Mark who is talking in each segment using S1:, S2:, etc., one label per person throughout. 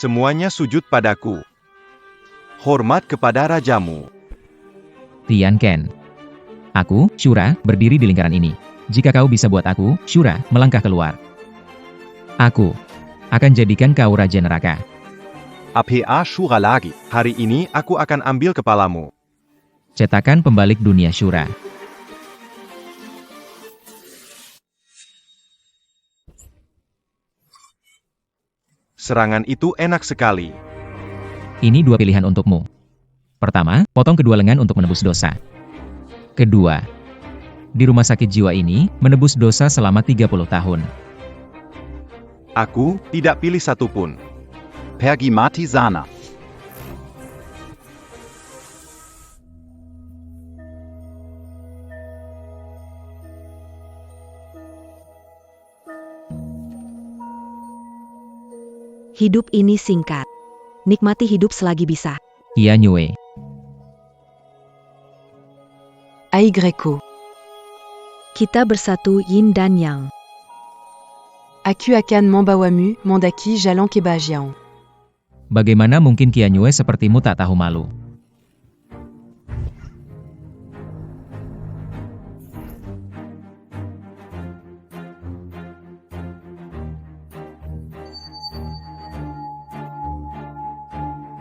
S1: Semuanya sujud padaku. Hormat kepada rajamu.
S2: Tian Ken. Aku, Shura, berdiri di lingkaran ini. Jika kau bisa buat aku, Shura, melangkah keluar. Aku akan jadikan kau raja neraka.
S1: Apha Shura lagi. Hari ini aku akan ambil kepalamu.
S2: Cetakan pembalik dunia Shura.
S1: Serangan itu enak sekali.
S2: Ini dua pilihan untukmu. Pertama, potong kedua lengan untuk menebus dosa. Kedua, di rumah sakit jiwa ini, menebus dosa selama 30 tahun.
S1: Aku tidak pilih satupun.
S3: Pergi mati sana.
S4: Hidup ini singkat. Nikmati hidup selagi bisa.
S2: Ia Nyue.
S4: Ai Greco. Kita bersatu yin dan yang.
S5: Aku akan membawamu mendaki jalan kebahagiaan.
S2: Bagaimana mungkin Kia Nyue sepertimu tak tahu malu?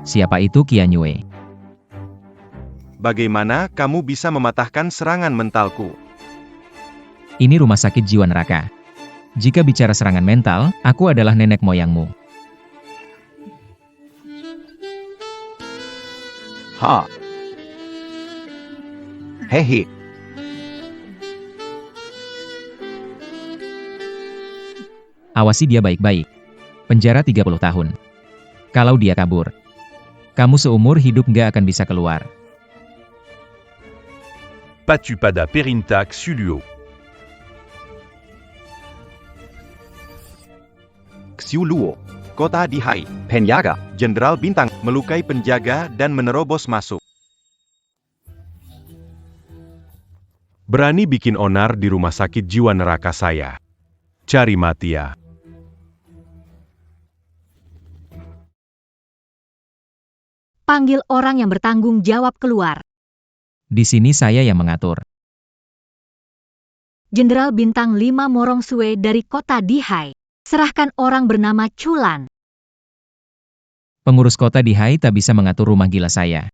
S2: Siapa itu Kia Nyue?
S1: Bagaimana kamu bisa mematahkan serangan mentalku?
S2: Ini rumah sakit jiwa neraka. Jika bicara serangan mental, aku adalah nenek moyangmu.
S3: Ha. Hehe.
S2: Awasi dia baik-baik. Penjara 30 tahun. Kalau dia kabur, kamu seumur hidup nggak akan bisa keluar.
S6: Patupada Perintak Suluo.
S1: Xiuluo. Kota Dihai.
S3: Penjaga.
S1: Jenderal Bintang melukai penjaga dan menerobos masuk. Berani bikin onar di rumah sakit jiwa neraka saya. Cari mati ya.
S7: Panggil orang yang bertanggung jawab keluar.
S2: Di sini saya yang mengatur.
S7: Jenderal Bintang 5 Morong Sue dari kota Dihai. Serahkan orang bernama Chulan.
S2: Pengurus kota Dihai tak bisa mengatur rumah gila saya.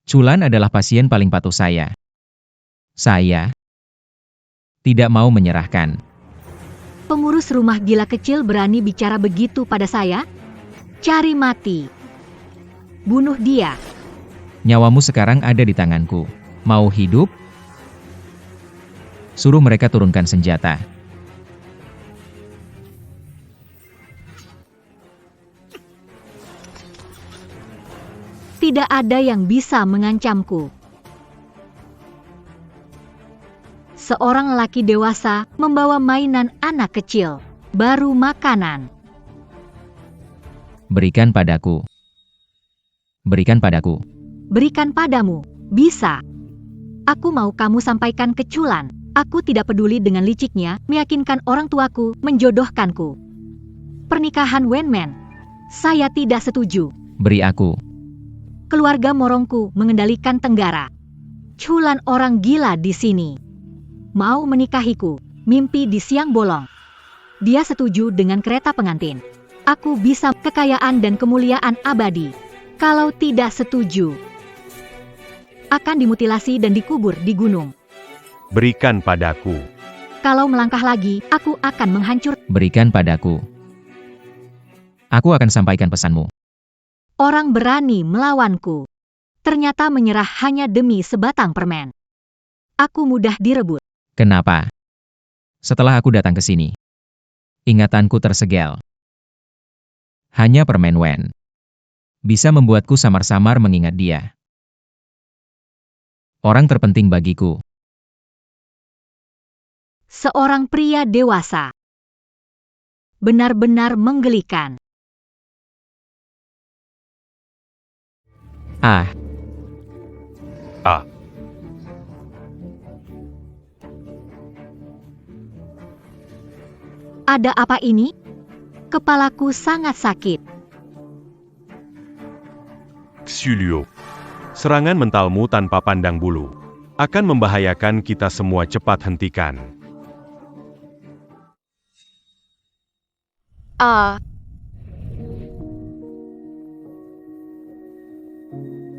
S2: Chulan adalah pasien paling patuh saya. Saya tidak mau menyerahkan.
S7: Pengurus rumah gila kecil berani bicara begitu pada saya? Cari mati. Bunuh dia.
S2: Nyawamu sekarang ada di tanganku. Mau hidup? Suruh mereka turunkan senjata.
S7: Tidak ada yang bisa mengancamku. Seorang lelaki dewasa membawa mainan anak kecil, baru makanan.
S2: Berikan padaku. Berikan padaku.
S7: Berikan padamu, bisa. Aku mau kamu sampaikan ke Chulan. Aku tidak peduli dengan liciknya, meyakinkan orang tuaku, menjodohkanku. Pernikahan Wenman. Saya tidak setuju.
S2: Beri aku.
S7: Keluarga Morongku mengendalikan Tenggara. Chulan orang gila di sini. Mau menikahiku, mimpi di siang bolong. Dia setuju dengan kereta pengantin. Aku bisa kekayaan dan kemuliaan abadi. Kalau tidak setuju, akan dimutilasi dan dikubur di gunung.
S1: Berikan padaku.
S7: Kalau melangkah lagi, aku akan menghancur.
S2: Berikan padaku. Aku akan sampaikan pesanmu.
S7: Orang berani melawanku. Ternyata menyerah hanya demi sebatang permen. Aku mudah direbut.
S2: Kenapa? Setelah aku datang ke sini, ingatanku tersegel. Hanya permen Wen bisa membuatku samar-samar mengingat dia. Orang terpenting bagiku.
S7: Seorang pria dewasa. Benar-benar menggelikan.
S2: Ah,
S7: Ada apa ini? Kepalaku sangat sakit.
S6: Xulio.
S1: Serangan mentalmu tanpa pandang bulu akan membahayakan kita semua. Cepat hentikan.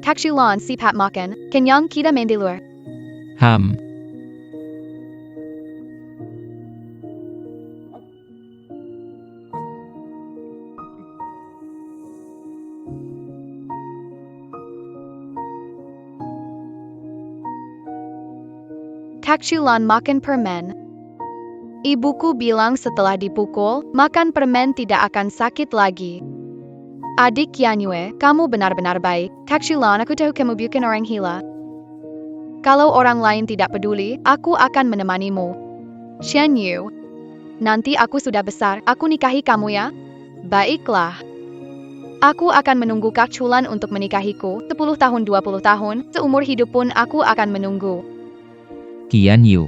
S8: Takchulan sipat makan, kenyang kita mendilur.
S2: Ham.
S8: Takchulan makan permen. Ibuku bilang setelah dipukul, makan permen tidak akan sakit lagi. Adik Yanue, kamu benar-benar baik. Takchulan, aku tahu kamu bukan orang gila. Kalau orang lain tidak peduli, aku akan menemanimu. Shen Yu. Nanti aku sudah besar, aku nikahi kamu ya? Baiklah. Aku akan menunggu Takchulan untuk menikahiku, 10 tahun 20 tahun, seumur hidup pun aku akan menunggu.
S2: Qian Yu.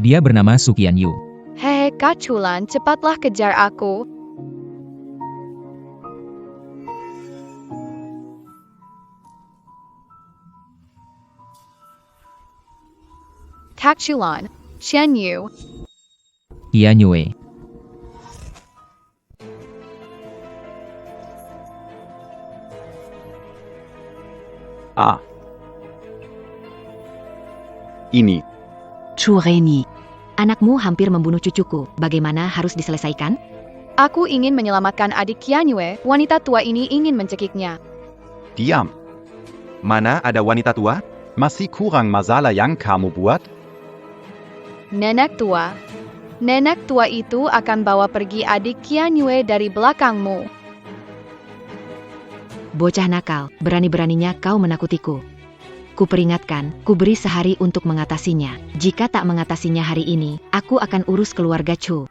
S2: Dia bernama Su Qian Yu.
S8: Hei Takchulan, cepatlah kejar aku. Takchulan, Shen Yu.
S2: Qian Yue.
S3: Ini.
S4: Chu Reni. Anakmu hampir membunuh cucuku. Bagaimana harus diselesaikan?
S8: Aku ingin menyelamatkan adik Yanue, wanita tua ini ingin mencekiknya.
S3: Diam.
S1: Mana ada wanita tua?
S3: Masih kurang masalah yang kamu buat?
S8: Nenek tua. Nenek tua itu akan bawa pergi adik Yanue dari belakangmu.
S4: Bocah nakal, berani-beraninya kau menakutiku. Kuperingatkan, kuberi sehari untuk mengatasinya. Jika tak mengatasinya hari ini, aku akan urus keluarga Chu.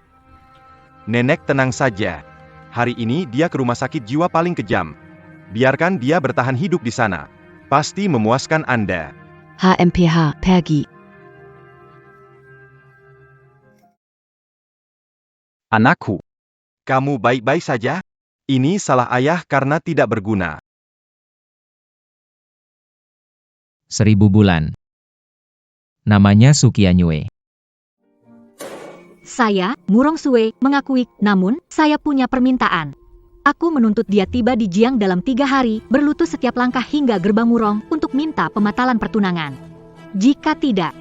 S1: Nenek tenang saja. Hari ini dia ke rumah sakit jiwa paling kejam. Biarkan dia bertahan hidup di sana. Pasti memuaskan Anda.
S4: HMPH, pergi.
S3: Anakku.
S1: Kamu baik-baik saja? Ini salah ayah karena tidak berguna.
S2: 1000 bulan. Namanya Su Qian Yue.
S7: Saya, Murong Sue, mengakui, namun, saya punya permintaan. Aku menuntut dia tiba di Jiang dalam 3 hari, berlutut setiap langkah hingga gerbang Murong untuk minta pembatalan pertunangan. Jika tidak,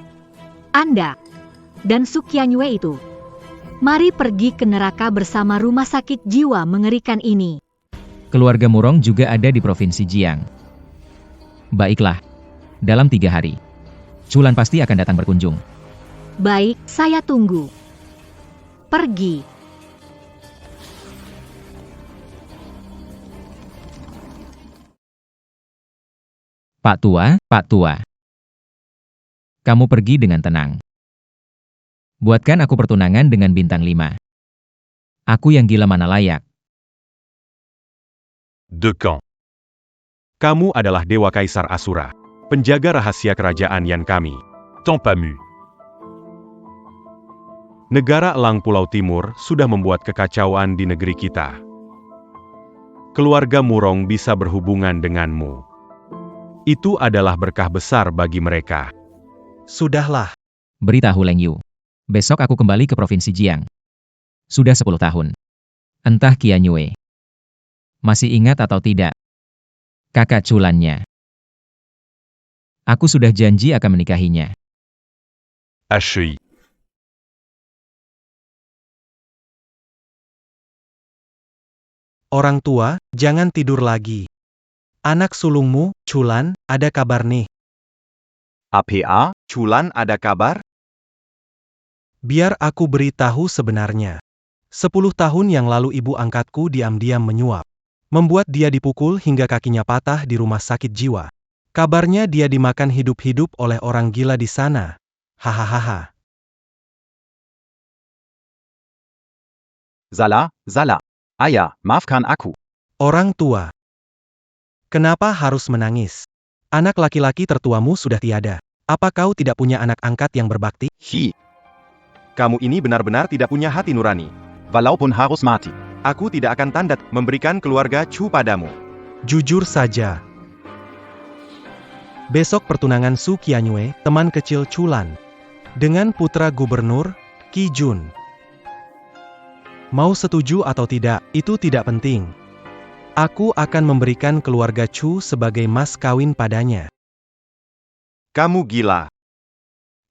S7: Anda dan Su Qian Yue itu, mari pergi ke neraka bersama rumah sakit jiwa mengerikan ini.
S2: Keluarga Murong juga ada di Provinsi Jiang. Baiklah. Dalam 3 hari. Chulan pasti akan datang berkunjung.
S7: Baik, saya tunggu. Pergi.
S2: Pak Tua. Kamu pergi dengan tenang. Buatkan aku pertunangan dengan bintang 5. Aku yang gila mana layak.
S6: De Camp.
S1: Kamu adalah Dewa Kaisar Asura. Penjaga rahasia kerajaan Yan kami.
S6: Tampamu.
S1: Negara Elang Pulau Timur sudah membuat kekacauan di negeri kita. Keluarga Murong bisa berhubungan denganmu. Itu adalah berkah besar bagi mereka.
S9: Sudahlah.
S2: Beritahu Leng Yu. Besok aku kembali ke Provinsi Jiang. Sudah 10 tahun. Entah Qian Yue masih ingat atau tidak. Kakak culannya. Aku sudah janji akan menikahinya.
S6: HI.
S9: Orang tua, jangan tidur lagi. Anak sulungmu, Chulan, ada kabar nih.
S3: APA, Chulan ada kabar?
S9: Biar aku beritahu sebenarnya. 10 tahun yang lalu ibu angkatku diam-diam menyuap. Membuat dia dipukul hingga kakinya patah di rumah sakit jiwa. Kabarnya dia dimakan hidup-hidup oleh orang gila di sana. Hahaha.
S3: Salah. Ayah, maafkan aku.
S9: Orang tua. Kenapa harus menangis? Anak laki-laki tertuamu sudah tiada. Apa kau tidak punya anak angkat yang berbakti?
S1: Kamu ini benar-benar tidak punya hati nurani.
S3: walaupun harus mati.
S1: Aku tidak akan tanda memberikan keluarga Chu padamu.
S9: Jujur saja. Besok pertunangan Su Qianyue, teman kecil Chulan, dengan putra gubernur, Qi Jun. Mau setuju atau tidak, itu tidak penting. Aku akan memberikan keluarga Chu sebagai mas kawin padanya.
S1: Kamu gila.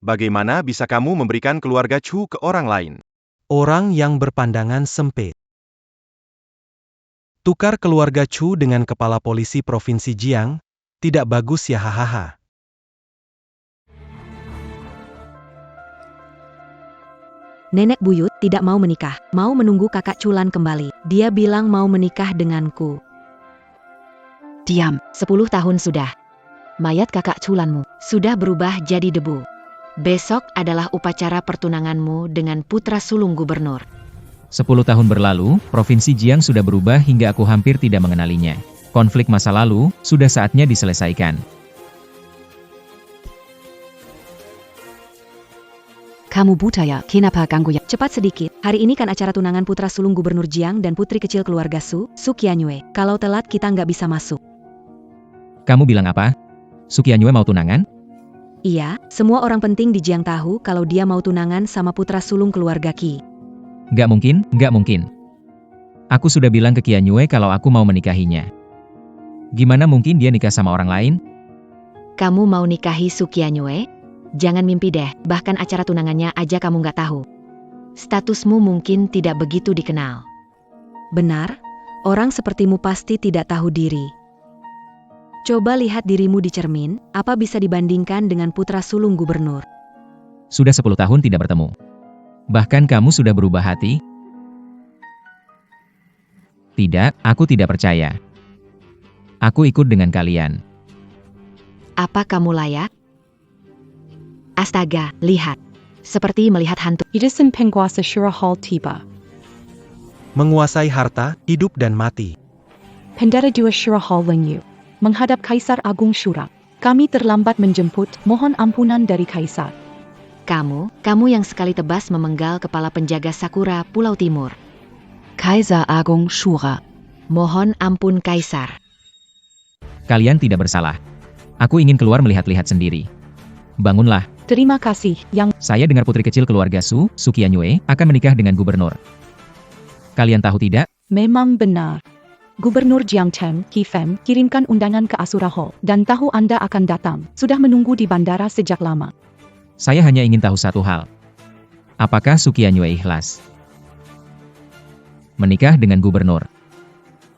S1: Bagaimana bisa kamu memberikan keluarga Chu ke orang lain?
S9: Orang yang berpandangan sempit. Tukar keluarga Chu dengan kepala polisi provinsi Jiang, tidak bagus ya hahaha.
S4: Nenek buyut tidak mau menikah, mau menunggu kakak Chulan kembali. Dia bilang mau menikah denganku. Diam, 10 tahun sudah. Mayat kakak Chulanmu sudah berubah jadi debu. Besok adalah upacara pertunanganmu dengan putra sulung gubernur.
S2: 10 tahun berlalu, Provinsi Jiang sudah berubah hingga aku hampir tidak mengenalinya. Konflik masa lalu, sudah saatnya diselesaikan.
S5: Kamu buta ya, kenapa ganggu ya?
S4: Cepat sedikit, hari ini kan acara tunangan putra sulung gubernur Jiang dan putri kecil keluarga Su Qianyue. Kalau telat kita nggak bisa masuk.
S2: Kamu bilang apa? Su Qianyue mau tunangan?
S4: Iya, semua orang penting di Jiang tahu kalau dia mau tunangan sama putra sulung keluarga Qi.
S2: Nggak mungkin, nggak mungkin. Aku sudah bilang ke Qianyue kalau aku mau menikahinya. Gimana mungkin dia nikah sama orang lain?
S4: Kamu mau nikahi Su Qianyue? Jangan mimpi deh, bahkan acara tunangannya aja kamu nggak tahu. Statusmu mungkin tidak begitu dikenal. Benar, orang sepertimu pasti tidak tahu diri. Coba lihat dirimu di cermin, apa bisa dibandingkan dengan putra sulung gubernur?
S2: Sudah 10 tahun tidak bertemu. Bahkan kamu sudah berubah hati? Tidak, aku tidak percaya. Aku ikut dengan kalian.
S4: Apa kamu layak? Astaga, lihat. Seperti melihat hantu.
S5: Irisan penguasa Shurahal tiba.
S9: Menguasai harta, hidup dan mati.
S5: Pendara 2 Shurahal Lengyu. Menghadap Kaisar Agung Shura. Kami terlambat menjemput, mohon ampunan dari Kaisar.
S4: Kamu yang sekali tebas memenggal kepala penjaga Sakura Pulau Timur.
S5: Kaiser Agung Shura.
S4: Mohon ampun Kaisar.
S2: Kalian tidak bersalah. Aku ingin keluar melihat-lihat sendiri. Bangunlah.
S5: Terima kasih, Yang.
S2: Saya dengar putri kecil keluarga Su Qianyue, akan menikah dengan gubernur. Kalian tahu tidak?
S5: Memang benar. Gubernur Jiang Chen, Qi Fem, kirimkan undangan ke Asura Hall, dan tahu Anda akan datang. Sudah menunggu di bandara sejak lama.
S2: Saya hanya ingin tahu satu hal. Apakah Su Qianyue ikhlas menikah dengan gubernur?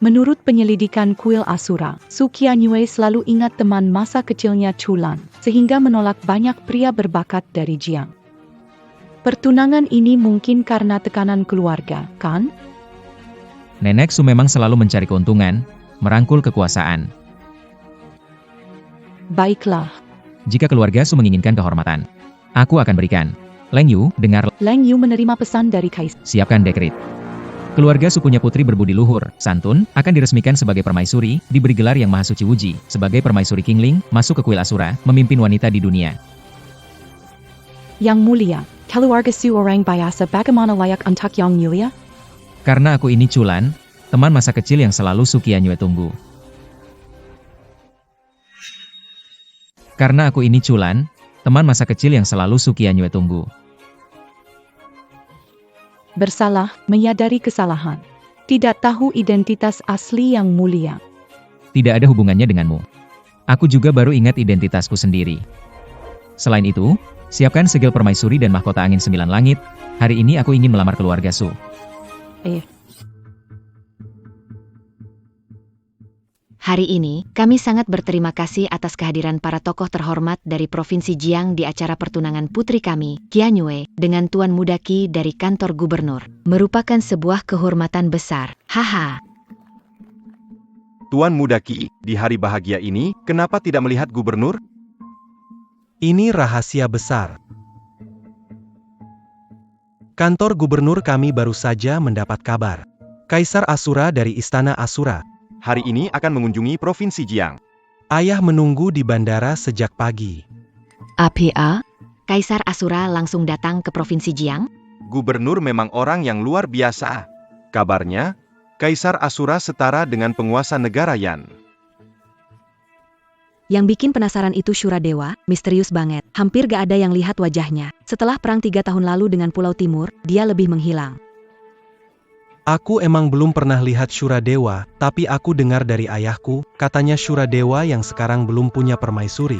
S5: Menurut penyelidikan kuil Asura, Su Qianyue selalu ingat teman masa kecilnya Chulan, sehingga menolak banyak pria berbakat dari Jiang. Pertunangan ini mungkin karena tekanan keluarga, kan?
S2: Nenek Su memang selalu mencari keuntungan, merangkul kekuasaan.
S5: Baiklah.
S2: Jika keluarga Su menginginkan kehormatan, aku akan berikan. Leng Yu, dengar.
S5: Leng Yu menerima pesan dari Kaisar.
S2: Siapkan dekret. Keluarga Su punya putri berbudi luhur, santun, akan diresmikan sebagai permaisuri, diberi gelar yang maha suci Wuji, sebagai permaisuri Qingling, masuk ke kuil Asura, memimpin wanita di dunia.
S5: Yang mulia, keluarga Su orang biasa bagaimana layak untuk yang mulia?
S2: Karena aku ini Chulan, teman masa kecil yang selalu Su Qianyue tunggu. Karena aku ini Chulan, teman masa kecil yang selalu Su Qianyue tunggu.
S5: Bersalah, menyadari kesalahan. Tidak tahu identitas asli yang mulia.
S2: Tidak ada hubungannya denganmu. Aku juga baru ingat identitasku sendiri. Selain itu, siapkan segel permaisuri dan mahkota angin 9 langit. Hari ini aku ingin melamar keluarga Su.
S4: Hari ini, kami sangat berterima kasih atas kehadiran para tokoh terhormat dari Provinsi Jiang di acara pertunangan putri kami, Qianyue, dengan Tuan Muda Qi dari kantor gubernur. Merupakan sebuah kehormatan besar. Haha.
S1: Tuan Muda Qi, di hari bahagia ini, kenapa tidak melihat gubernur?
S9: Ini rahasia besar. Kantor gubernur kami baru saja mendapat kabar. Kaisar Asura dari Istana Asura
S1: hari ini akan mengunjungi Provinsi Jiang.
S9: Ayah menunggu di bandara sejak pagi.
S5: APA?
S4: Kaisar Asura langsung datang ke Provinsi Jiang?
S1: Gubernur memang orang yang luar biasa. Kabarnya, Kaisar Asura setara dengan penguasa negara Yan.
S4: Yang bikin penasaran itu Shuradewa, misterius banget. Hampir gak ada yang lihat wajahnya. Setelah perang 3 tahun lalu dengan Pulau Timur, dia lebih menghilang.
S9: Aku emang belum pernah lihat Shuradewa, tapi aku dengar dari ayahku, katanya Shuradewa yang sekarang belum punya permaisuri.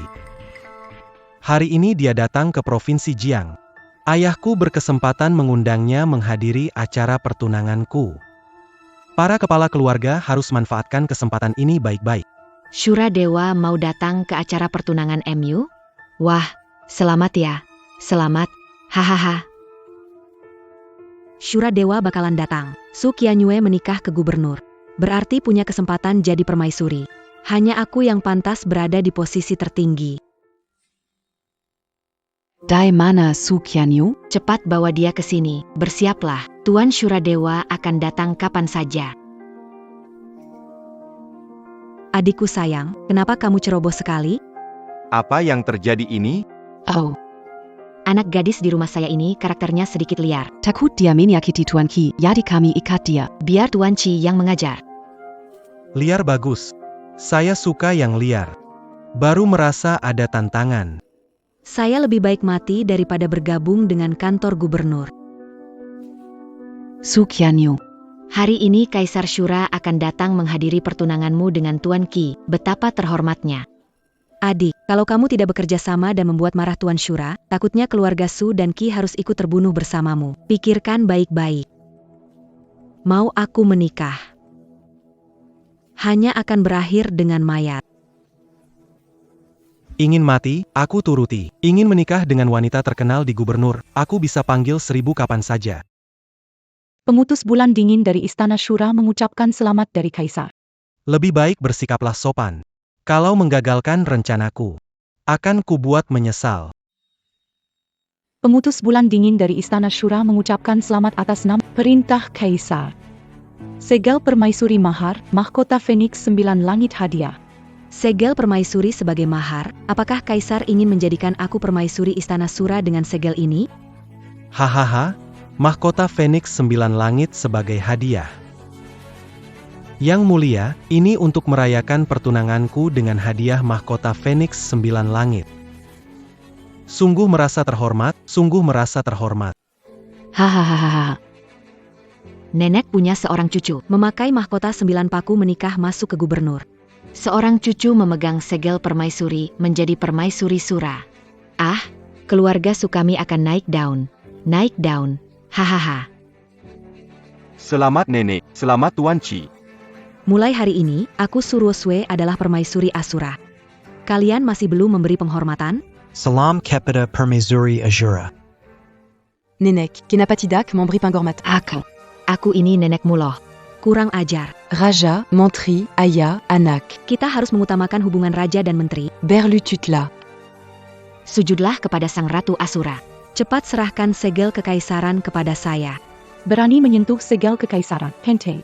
S9: Hari ini dia datang ke Provinsi Jiang. Ayahku berkesempatan mengundangnya menghadiri acara pertunanganku. Para kepala keluarga harus manfaatkan kesempatan ini baik-baik.
S4: Shuradewa mau datang ke acara pertunangan MU? Wah, selamat ya. Selamat. Hahaha. Shuradewa bakalan datang. Su Qianyue menikah ke gubernur. Berarti punya kesempatan jadi permaisuri. Hanya aku yang pantas berada di posisi tertinggi.
S5: Dai mana Su Qianyu?
S4: Cepat bawa dia ke sini. Bersiaplah. Tuan Shuradewa akan datang kapan saja. Adikku sayang, kenapa kamu ceroboh sekali?
S1: Apa yang terjadi ini?
S5: Oh,
S4: Anak gadis di rumah saya ini karakternya sedikit liar.
S5: takut dia menyakiti Tuan Qi, jadi kami ikat dia.
S4: Biar Tuan Qi yang mengajar.
S9: Liar bagus. Saya suka yang liar. Baru merasa ada tantangan.
S4: Saya lebih baik mati daripada bergabung dengan kantor gubernur.
S5: Su Qianyu.
S4: Hari ini Kaisar Shura akan datang menghadiri pertunanganmu dengan Tuan Qi. Betapa terhormatnya. Adik, kalau kamu tidak bekerja sama dan membuat marah Tuan Shura, takutnya keluarga Su dan Qi harus ikut terbunuh bersamamu. Pikirkan baik-baik. Mau aku menikah? Hanya akan berakhir dengan mayat.
S9: Ingin mati, aku turuti. Ingin menikah dengan wanita terkenal di gubernur, aku bisa panggil 1000 kapan saja.
S5: Pengutus bulan dingin dari Istana Shura mengucapkan selamat dari Kaisar.
S9: Lebih baik bersikaplah sopan. Kalau menggagalkan rencanaku, akan kubuat menyesal.
S5: Pengutus bulan dingin dari Istana Shura mengucapkan selamat atas nama perintah Kaisar. Segel permaisuri mahar, mahkota Phoenix 9 langit hadiah.
S4: Segel permaisuri sebagai mahar, apakah Kaisar ingin menjadikan aku permaisuri Istana Shura dengan segel ini?
S9: Hahaha, mahkota Phoenix 9 langit sebagai hadiah. Yang mulia, ini untuk merayakan pertunanganku dengan hadiah mahkota Phoenix 9 langit. Sungguh merasa terhormat, sungguh merasa terhormat.
S5: Hahaha.
S4: Nenek punya seorang cucu, memakai mahkota 9 paku menikah masuk ke gubernur. Seorang cucu memegang segel permaisuri menjadi permaisuri Shura. Ah, keluarga Sukami akan naik daun. Naik daun. Hahaha.
S1: Selamat nenek, selamat Tuan Qi.
S4: Mulai hari ini, aku Surosue adalah permaisuri Asura. Kalian masih belum memberi penghormatan?
S10: Salam kepada permaisuri Asura.
S5: Nenek, kenapa tidak memberi penghormatan?
S4: Aku ini nenek Muloh. Kurang ajar.
S5: Raja, menteri, ayah, anak.
S4: Kita harus mengutamakan hubungan raja dan menteri.
S5: Berlututlah.
S4: Sujudlah kepada sang ratu Asura. Cepat serahkan segel kekaisaran kepada saya.
S5: Berani menyentuh segel kekaisaran. Pente.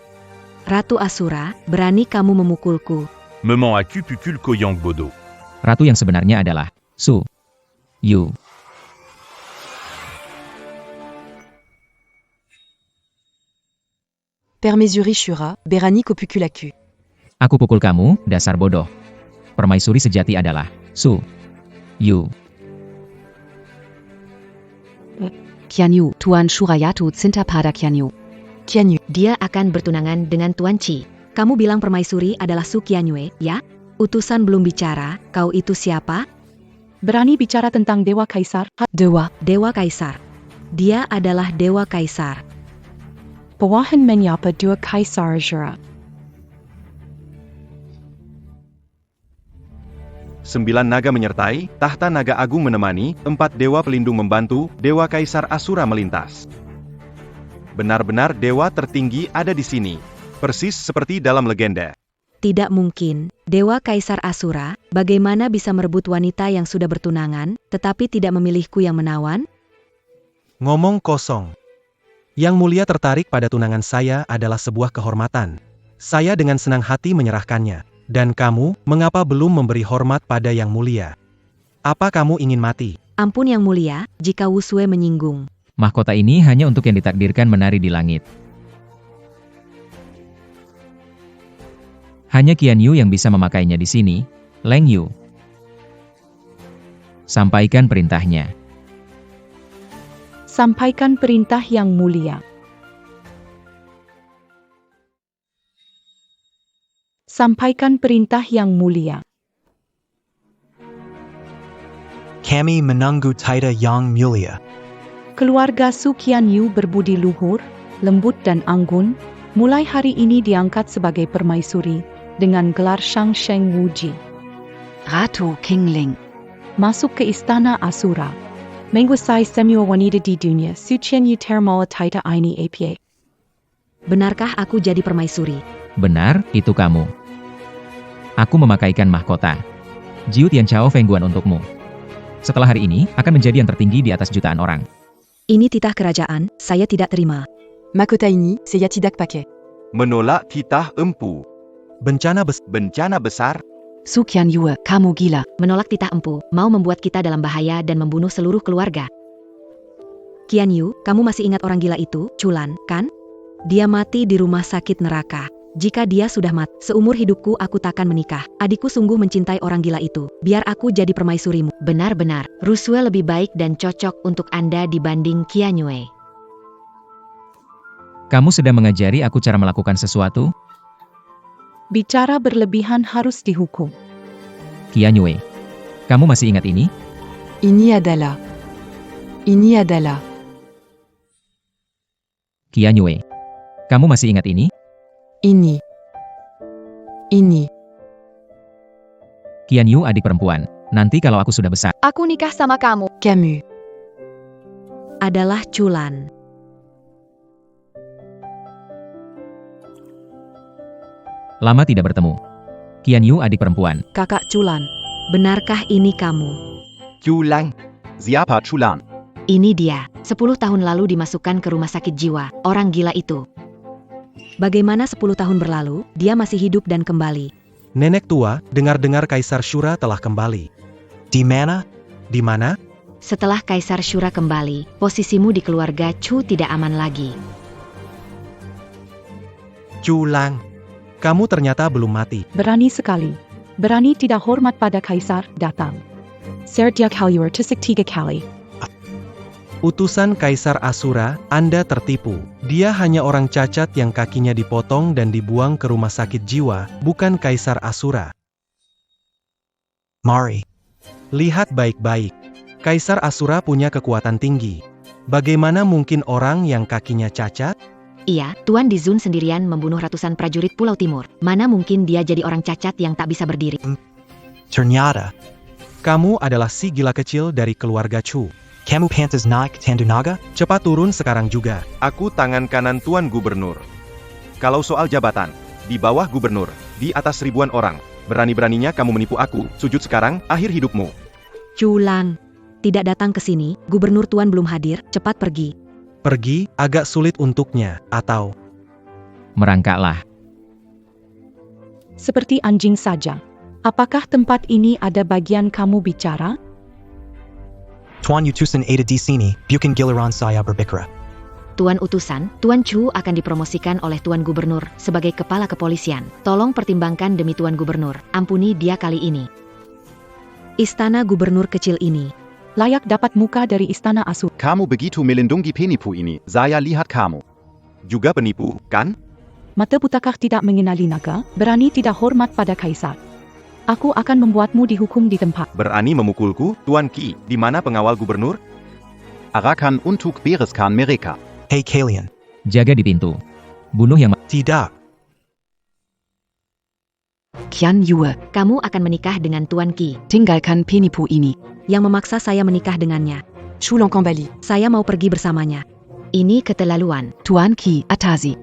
S4: Ratu Asura, berani kamu memukulku.
S6: Memang à Cupukul Koyang Bodo.
S2: Ratu yang sebenarnya adalah Su Yu.
S5: Permaisuri Shura, berani kopukulaku.
S2: Aku pukul kamu, dasar bodoh. Permaisuri sejati adalah Su Yu.
S5: Qianyu, Tuan Shurayatu cinta pada Qianyu. Qianyu,
S4: Dia akan bertunangan dengan Tuan Qi. Kamu bilang permaisuri adalah Su Qianyue, ya? Utusan belum bicara, kau itu siapa?
S5: berani bicara tentang Dewa Kaisar? Dewa.
S4: Dewa Kaisar. Dia adalah Dewa Kaisar.
S5: Bawahan menyapa Dewa Kaisar Shura.
S1: 9 naga menyertai, tahta naga agung menemani, 4 dewa pelindung membantu, Dewa Kaisar Asura melintas. Benar-benar dewa tertinggi ada di sini. Persis seperti dalam legenda.
S4: Tidak mungkin, Dewa Kaisar Asura, bagaimana bisa merebut wanita yang sudah bertunangan, tetapi tidak memilihku yang menawan?
S9: Ngomong kosong. Yang mulia tertarik pada tunangan saya adalah sebuah kehormatan. Saya dengan senang hati menyerahkannya. Dan kamu, mengapa belum memberi hormat pada yang mulia? Apa kamu ingin mati?
S4: Ampun yang mulia, jika Wusue menyinggung.
S2: Mahkota ini hanya untuk yang ditakdirkan menari di langit. Hanya Qian Yu yang bisa memakainya di sini, Leng Yu. Sampaikan perintahnya.
S5: Sampaikan perintah yang mulia. Sampaikan perintah yang mulia.
S10: Kami menunggu titah yang mulia.
S5: Keluarga Su Qian Yu berbudi luhur, lembut dan anggun, mulai hari ini diangkat sebagai permaisuri dengan gelar Shang Sheng Wuji.
S4: Ratu Kingling.
S5: Masuk ke istana Asura. Menguasai semua wanita di dunia. Su Qian Yu termawa taita ini apa.
S4: Benarkah aku jadi permaisuri?
S2: Benar, itu kamu. Aku memakaikan mahkota. Jiu Tianchao Fengguan untukmu. Setelah hari ini, akan menjadi yang tertinggi di atas jutaan orang.
S4: Ini titah kerajaan, saya tidak terima.
S11: Mahkota ini saya tidak pakai.
S1: Menolak titah empu.
S9: Bencana
S1: besar.
S11: Su Qian Yu, kamu gila.
S4: Menolak titah empu, mau membuat kita dalam bahaya dan membunuh seluruh keluarga. Qian Yu, kamu masih ingat orang gila itu, Chulan, kan? Dia mati di rumah sakit neraka. Jika dia sudah mati, seumur hidupku aku takkan menikah. Adikku sungguh mencintai orang gila itu. Biar aku jadi permaisurimu. Benar-benar, Rusue lebih baik dan cocok untuk Anda dibanding Qian Yue.
S2: Kamu sedang mengajari aku cara melakukan sesuatu?
S5: Bicara berlebihan harus dihukum.
S2: Qian Yue, kamu masih ingat ini?
S11: Ini adalah.
S2: Qian Yue, kamu masih ingat ini?
S11: Ini.
S2: Qian Yu adik perempuan. Nanti kalau aku sudah besar,
S8: Aku nikah sama kamu.
S11: Kamu.
S4: Adalah Chulan.
S2: lama tidak bertemu. Qian Yu adik perempuan.
S4: Kakak Chulan. Benarkah ini kamu?
S3: Chulang. Siapa Chulan?
S4: Ini dia. 10 tahun lalu dimasukkan ke rumah sakit jiwa. Orang gila itu. Bagaimana 10 tahun berlalu, dia masih hidup dan kembali.
S9: Nenek tua, dengar-dengar Kaisar Shura telah kembali.
S10: Di mana?
S9: Di mana?
S4: Setelah Kaisar Shura kembali, posisimu di keluarga Chu tidak aman lagi.
S9: Chulang, kamu ternyata belum mati.
S5: Berani sekali. Berani tidak hormat pada kaisar, datang. Serdia kali tertik 3 kali.
S9: Utusan Kaisar Asura, Anda tertipu. Dia hanya orang cacat yang kakinya dipotong dan dibuang ke rumah sakit jiwa, bukan Kaisar Asura.
S10: Mari.
S9: Lihat baik-baik. Kaisar Asura punya kekuatan tinggi. Bagaimana mungkin orang yang kakinya cacat?
S4: Iya, Tuan Dizun sendirian membunuh ratusan prajurit Pulau Timur. Mana mungkin dia jadi orang cacat yang tak bisa berdiri?
S10: Ternyata.
S9: Kamu adalah si gila kecil dari keluarga Chu.
S10: Kamu pantas naik Tandunaga?
S9: Cepat turun sekarang juga.
S1: Aku tangan kanan Tuan Gubernur. Kalau soal jabatan, di bawah gubernur, di atas ribuan orang, berani-beraninya kamu menipu aku. Sujud sekarang, akhir hidupmu.
S4: Chulang, tidak datang ke sini, gubernur Tuan belum hadir, cepat pergi.
S9: Pergi, agak sulit untuknya, atau
S2: Merangkaklah.
S5: Seperti anjing saja. Apakah tempat ini ada bagian kamu bicara?
S10: Tuan Utusan ada di sini, bukan giliran saya berbicara.
S4: Tuan utusan, Tuan Chu akan dipromosikan oleh Tuan Gubernur sebagai kepala kepolisian. Tolong pertimbangkan demi Tuan Gubernur, ampuni dia kali ini. Istana gubernur kecil ini.
S5: Layak dapat muka dari istana Asura.
S3: Kamu begitu melindungi penipu ini, saya lihat kamu.
S1: Juga penipu, kan?
S5: Mata butakah tidak mengenali naga, berani tidak hormat pada kaisar. Aku akan membuatmu dihukum di tempat.
S1: Berani memukulku, Tuan Qi, di mana pengawal gubernur?
S3: Arakan untuk bereskan mereka.
S10: Hey kalian.
S2: Jaga di pintu. Bunuh yang
S9: tidak.
S11: Qian Yu,
S4: Kamu akan menikah dengan Tuan Qi,
S11: tinggalkan penipu ini.
S4: yang memaksa saya menikah dengannya.
S11: Chulang kembali.
S4: Saya mau pergi bersamanya. Ini keterlaluan.
S11: Tuan Qi Atazi.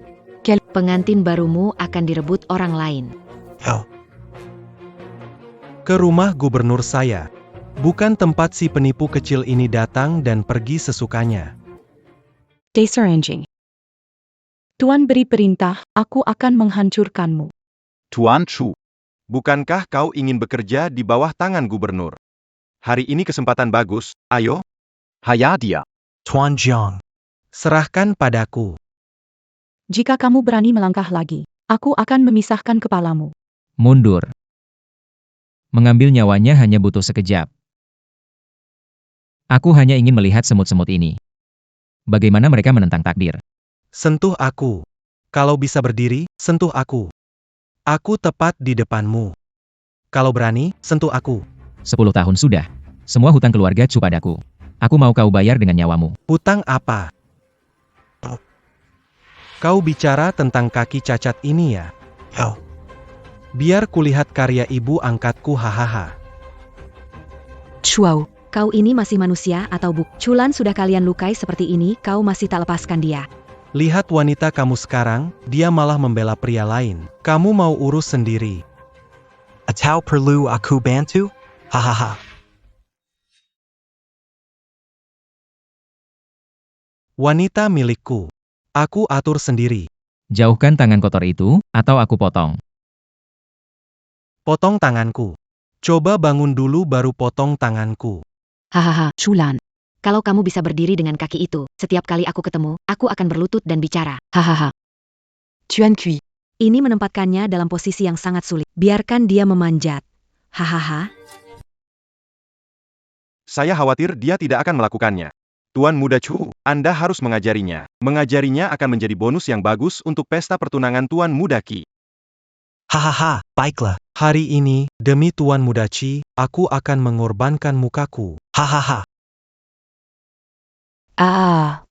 S4: Pengantin barumu akan direbut orang lain.
S10: Oh.
S9: Ke rumah gubernur saya. Bukan tempat si penipu kecil ini datang dan pergi sesukanya.
S5: Dasar anjing. Tuan beri perintah, aku akan menghancurkanmu.
S3: Tuan Chu.
S1: Bukankah kau ingin bekerja di bawah tangan gubernur? Hari ini kesempatan bagus, ayo.
S3: Hayadia.
S10: Tuan Jiang.
S9: Serahkan padaku.
S5: Jika kamu berani melangkah lagi, aku akan memisahkan kepalamu.
S2: Mundur. Mengambil nyawanya hanya butuh sekejap. Aku hanya ingin melihat semut-semut ini. Bagaimana mereka menentang takdir.
S9: Sentuh aku. Kalau bisa berdiri, sentuh aku. Aku tepat di depanmu. Kalau berani, sentuh aku.
S2: 10 tahun sudah. Semua hutang keluarga Chu padaku. Aku mau kau bayar dengan nyawamu.
S9: Hutang apa? Kau bicara tentang kaki cacat ini ya? Biar kulihat karya ibu angkatku hahaha.
S11: Chuao.
S4: Kau ini masih manusia atau buk? Chulan sudah kalian lukai seperti ini, kau masih tak lepaskan dia.
S9: Lihat wanita kamu sekarang, dia malah membela pria lain. Kamu mau urus sendiri.
S10: Atau perlu aku bantu? Hahaha.
S9: Wanita milikku. Aku atur sendiri.
S2: Jauhkan tangan kotor itu, atau aku potong.
S9: Potong tanganku. Coba bangun dulu baru potong tanganku.
S11: Hahaha, Chulan.
S4: Kalau kamu bisa berdiri dengan kaki itu, setiap kali aku ketemu, aku akan berlutut dan bicara.
S11: Hahaha. Tuan Kui.
S4: Ini menempatkannya dalam posisi yang sangat sulit. Biarkan dia memanjat. Hahaha.
S1: Saya khawatir dia tidak akan melakukannya. Tuan Muda Chu, Anda harus mengajarinya. Mengajarinya akan menjadi bonus yang bagus untuk pesta pertunangan Tuan Muda Qi.
S10: Hahaha, baiklah.
S9: Hari ini, demi Tuan Muda Qi, aku akan mengorbankan mukaku.
S10: Hahaha.
S11: Ah.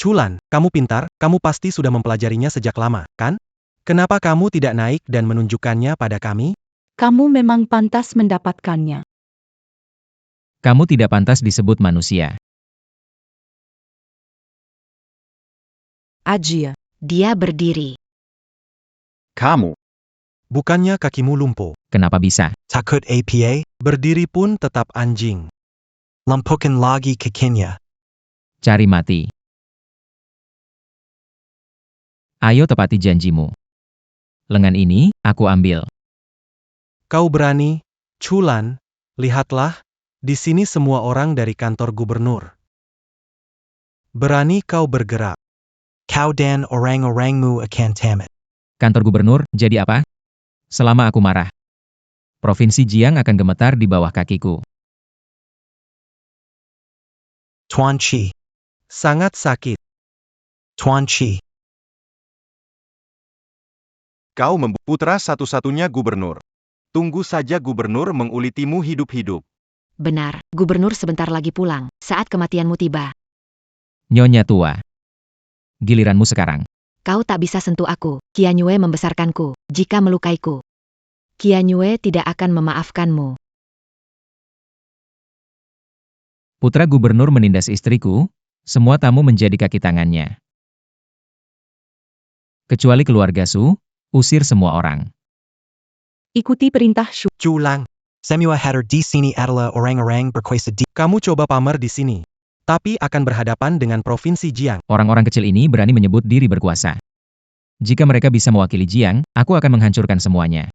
S9: Chulan, kamu pintar, kamu pasti sudah mempelajarinya sejak lama, kan? Kenapa kamu tidak naik dan menunjukkannya pada kami?
S5: Kamu memang pantas mendapatkannya.
S2: Kamu tidak pantas disebut manusia.
S11: Ajia.
S4: Dia berdiri.
S3: Kamu.
S9: Bukannya kakimu lumpuh.
S2: Kenapa bisa?
S10: Takut APA?
S9: Berdiri pun tetap anjing.
S10: Lumpukan lagi kakinya.
S2: Cari mati. Ayo tepati janjimu. Lengan ini, aku ambil.
S9: Kau berani? Chulan, lihatlah, di sini semua orang dari kantor gubernur. Berani kau bergerak.
S10: Kau dan orang-orangmu akan tamat.
S2: Kantor gubernur, jadi apa? Selama aku marah. Provinsi Jiang akan gemetar di bawah kakiku.
S10: Tuan Chi.
S9: Sangat sakit.
S10: Tuan Chi.
S1: Kau putra satu-satunya gubernur. Tunggu saja gubernur mengulitimu hidup-hidup.
S4: Benar, gubernur sebentar lagi pulang, saat kematianmu tiba.
S2: Nyonya tua. Giliranmu sekarang.
S4: Kau tak bisa sentuh aku, Qianyue membesarkanku, jika melukaiku. Qianyue tidak akan memaafkanmu.
S2: Putra gubernur menindas istriku, semua tamu menjadi kaki tangannya. Kecuali keluarga Su, usir semua orang.
S5: Ikuti perintah Shu.
S9: Chulang,
S10: Semua hadir di sini adalah orang-orang berkuasa di...
S9: kamu coba pamer di sini. Tapi akan berhadapan dengan Provinsi Jiang.
S2: Orang-orang kecil ini berani menyebut diri berkuasa. Jika mereka bisa mewakili Jiang, aku akan menghancurkan semuanya.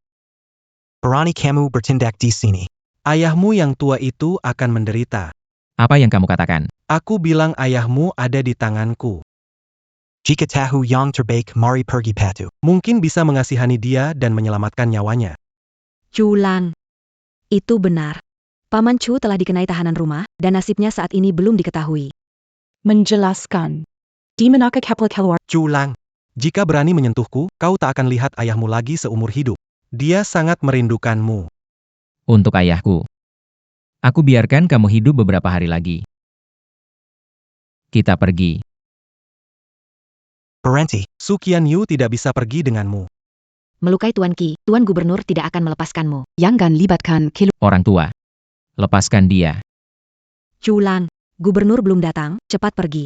S10: Berani kamu bertindak di sini.
S9: Ayahmu yang tua itu akan menderita.
S2: Apa yang kamu katakan?
S9: Aku bilang ayahmu ada di tanganku.
S10: Jika tahu yang terbaik mari pergi patu.
S9: Mungkin bisa mengasihani dia dan menyelamatkan nyawanya.
S4: Chulang. Itu benar. Paman Chu telah dikenai tahanan rumah, dan nasibnya saat ini belum diketahui.
S5: Menjelaskan. Di manakah kapal keluar?
S9: Chulang, jika berani menyentuhku, kau tak akan lihat ayahmu lagi seumur hidup. Dia sangat merindukanmu.
S2: Untuk ayahku. Aku biarkan kamu hidup beberapa hari lagi. Kita pergi.
S10: Berhenti.
S9: Su Qianyu tidak bisa pergi denganmu.
S4: Melukai Tuan Qi, Tuan Gubernur tidak akan melepaskanmu.
S11: Jangan libatkan kilo.
S2: Orang tua. Lepaskan dia.
S4: Chulang, gubernur belum datang, cepat pergi.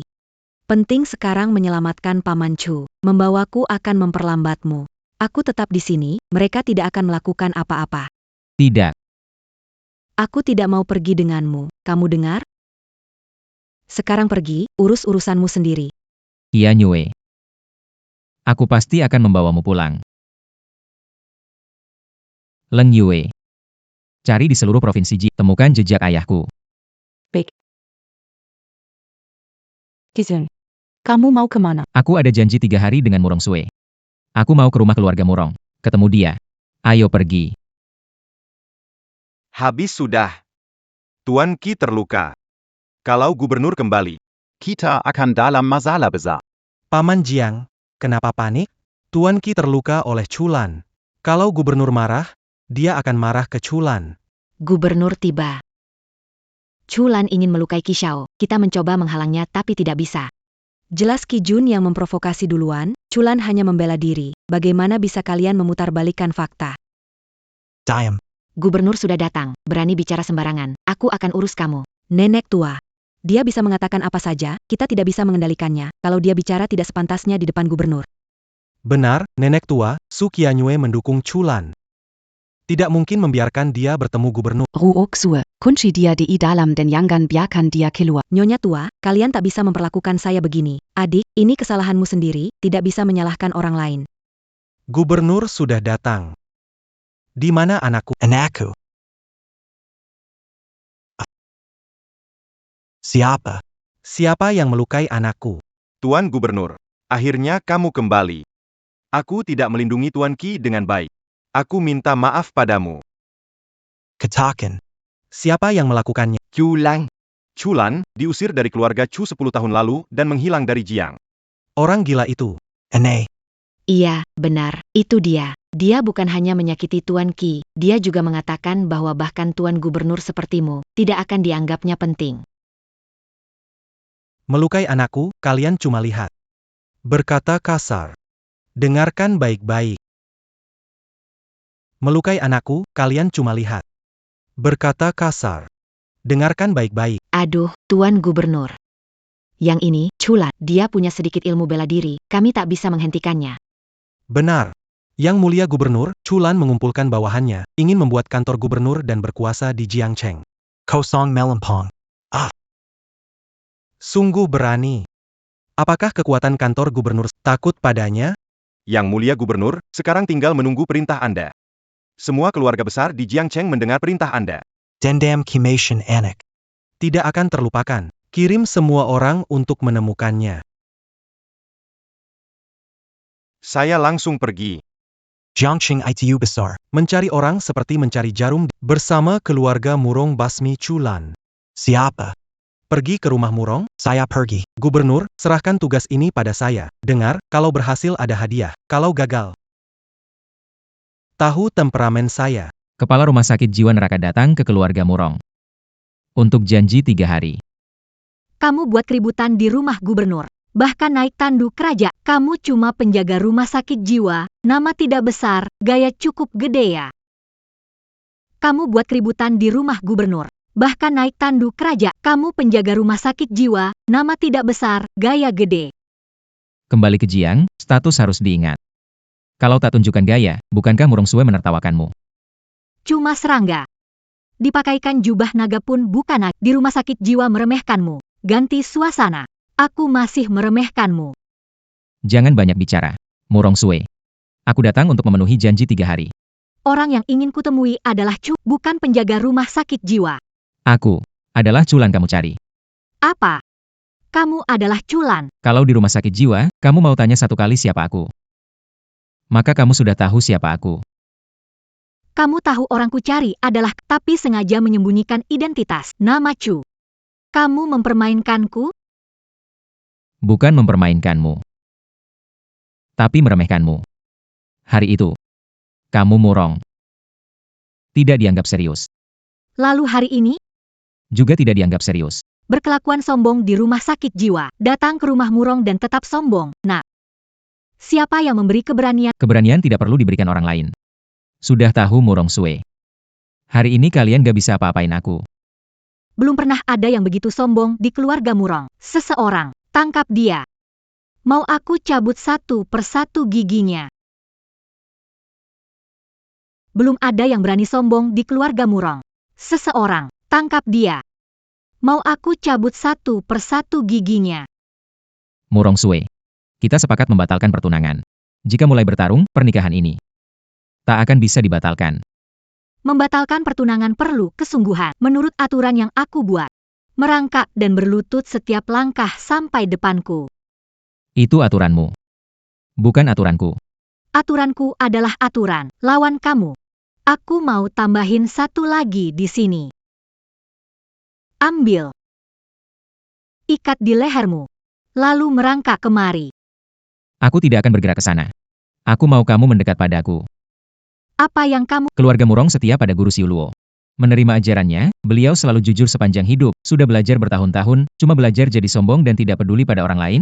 S4: Penting sekarang menyelamatkan Paman Chu. Membawaku akan memperlambatmu. Aku tetap di sini, mereka tidak akan melakukan apa-apa.
S2: Tidak.
S4: Aku tidak mau pergi denganmu, kamu dengar? Sekarang pergi, urus urusanmu sendiri.
S2: Qianyue. Aku pasti akan membawamu pulang. Leng Yue. Cari di seluruh provinsi Ji, temukan jejak ayahku.
S5: Kizun, kamu mau kemana?
S2: Aku ada janji 3 hari dengan Murong Sue. Aku mau ke rumah keluarga Murong. Ketemu dia. Ayo pergi.
S1: Habis sudah. Tuan Qi terluka. Kalau gubernur kembali,
S3: Kita akan dalam masalah besar.
S9: Paman Jiang, kenapa panik? Tuan Qi terluka oleh Chulan. Kalau gubernur marah, dia akan marah ke Chulan.
S4: Gubernur tiba. Chulan ingin melukai Qi Xiao. Kita mencoba menghalangnya tapi tidak bisa. Jelas Qi Jun yang memprovokasi duluan, Chulan hanya membela diri. Bagaimana bisa kalian memutarbalikkan fakta?
S10: Diam.
S4: Gubernur sudah datang, berani bicara sembarangan. Aku akan urus kamu. Nenek tua. Dia bisa mengatakan apa saja, kita tidak bisa mengendalikannya. Kalau dia bicara tidak sepantasnya di depan gubernur.
S9: Benar, nenek tua, Su Qianyue mendukung Chulan. Tidak mungkin membiarkan dia bertemu gubernur.
S11: Ruok Sue, kunci dia di dalam dan jangan biarkan dia keluar.
S4: Nyonya tua, kalian tak bisa memperlakukan saya begini. Adik, ini kesalahanmu sendiri, tidak bisa menyalahkan orang lain.
S9: Gubernur sudah datang. Di mana anakku?
S10: Anakku. Siapa?
S9: Siapa yang melukai anakku?
S1: Tuan Gubernur, akhirnya kamu kembali. Aku tidak melindungi Tuan Qi dengan baik. Aku minta maaf padamu.
S10: Katakan.
S9: Siapa yang melakukannya?
S1: Chulan. Chulan, diusir dari keluarga Chu 10 tahun lalu dan menghilang dari Jiang.
S9: Orang gila itu.
S10: Aneh.
S4: Iya, benar, itu dia. Dia bukan hanya menyakiti Tuan Qi, dia juga mengatakan bahwa bahkan Tuan Gubernur sepertimu, tidak akan dianggapnya penting.
S9: Melukai anakku, kalian cuma lihat. Berkata kasar. Dengarkan baik-baik. Melukai anakku, kalian cuma lihat. Berkata kasar. Dengarkan baik-baik.
S4: Aduh, Tuan Gubernur. Yang ini, Chulan, dia punya sedikit ilmu bela diri, kami tak bisa menghentikannya.
S9: Benar. Yang mulia gubernur, Chulan mengumpulkan bawahannya, ingin membuat kantor gubernur dan berkuasa di Jiangcheng.
S10: Kosong melempong.
S9: Sungguh berani. Apakah kekuatan kantor gubernur takut padanya?
S1: Yang mulia Gubernur, sekarang tinggal menunggu perintah Anda. Semua keluarga besar di Jiangcheng mendengar perintah Anda.
S10: Dendam Kimation Anak.
S9: Tidak akan terlupakan. Kirim semua orang untuk menemukannya.
S1: Saya langsung pergi.
S10: Jiangxing itu besar.
S9: Mencari orang seperti mencari jarum bersama keluarga Murong Basmi Chulan.
S10: Siapa?
S9: Pergi ke rumah Murong.
S10: Saya pergi.
S9: Gubernur, serahkan tugas ini pada saya. Dengar, kalau berhasil ada hadiah. Kalau gagal, tahu temperamen saya.
S2: Kepala Rumah Sakit Jiwa Neraka datang ke keluarga Murong. Untuk janji 3 hari.
S7: Kamu buat keributan di rumah gubernur. Bahkan naik tanduk raja. Kamu cuma penjaga rumah sakit jiwa, nama tidak besar, gaya cukup gede ya. Kamu buat keributan di rumah gubernur. Bahkan naik tanduk raja. Kamu penjaga rumah sakit jiwa, nama tidak besar, gaya gede.
S2: Kembali ke Jiang, status harus diingat. Kalau tak tunjukkan gaya, bukankah Murong Sue menertawakanmu?
S7: Cuma serangga. Dipakaikan jubah naga pun bukan di rumah sakit jiwa meremehkanmu. Ganti suasana. Aku masih meremehkanmu.
S2: Jangan banyak bicara. Murong Sue. Aku datang untuk memenuhi janji 3 hari.
S7: Orang yang ingin kutemui adalah Chu, bukan penjaga rumah sakit jiwa.
S2: Aku adalah Chulan kamu cari.
S7: Apa? Kamu adalah Chulan.
S2: Kalau di rumah sakit jiwa, kamu mau tanya 1 kali siapa aku. Maka kamu sudah tahu siapa aku.
S7: Kamu tahu orang ku cari adalah, tapi sengaja menyembunyikan identitas, nama Chu. Kamu mempermainkanku?
S2: Bukan mempermainkanmu. Tapi meremehkanmu. Hari itu, kamu Murong. Tidak dianggap serius.
S7: Lalu hari ini?
S2: Juga tidak dianggap serius.
S7: Berkelakuan sombong di rumah sakit jiwa, datang ke rumah Murong dan tetap sombong. Nah, siapa yang memberi keberanian?
S2: Keberanian tidak perlu diberikan orang lain. Sudah tahu Murong Sue. Hari ini kalian gak bisa apa-apain aku.
S7: Belum pernah ada yang begitu sombong di keluarga Murong. Seseorang, tangkap dia. Mau aku cabut 1 persatu giginya. Belum ada yang berani sombong di keluarga Murong. Seseorang, tangkap dia. Mau aku cabut 1 persatu giginya.
S2: Murong Sue. Kita sepakat membatalkan pertunangan. Jika mulai bertarung, pernikahan ini tak akan bisa dibatalkan.
S7: Membatalkan pertunangan perlu kesungguhan menurut aturan yang aku buat. merangkak dan berlutut setiap langkah sampai depanku.
S2: Itu aturanmu. Bukan aturanku.
S7: Aturanku adalah aturan, lawan kamu. Aku mau tambahin satu lagi di sini. Ambil. Ikat di lehermu. Lalu merangkak kemari.
S2: Aku tidak akan bergerak ke sana. Aku mau kamu mendekat padaku.
S7: Apa yang kamu...
S2: Keluarga Murong setia pada Guru Siuluo. Menerima ajarannya, beliau selalu jujur sepanjang hidup, sudah belajar bertahun-tahun, cuma belajar jadi sombong dan tidak peduli pada orang lain.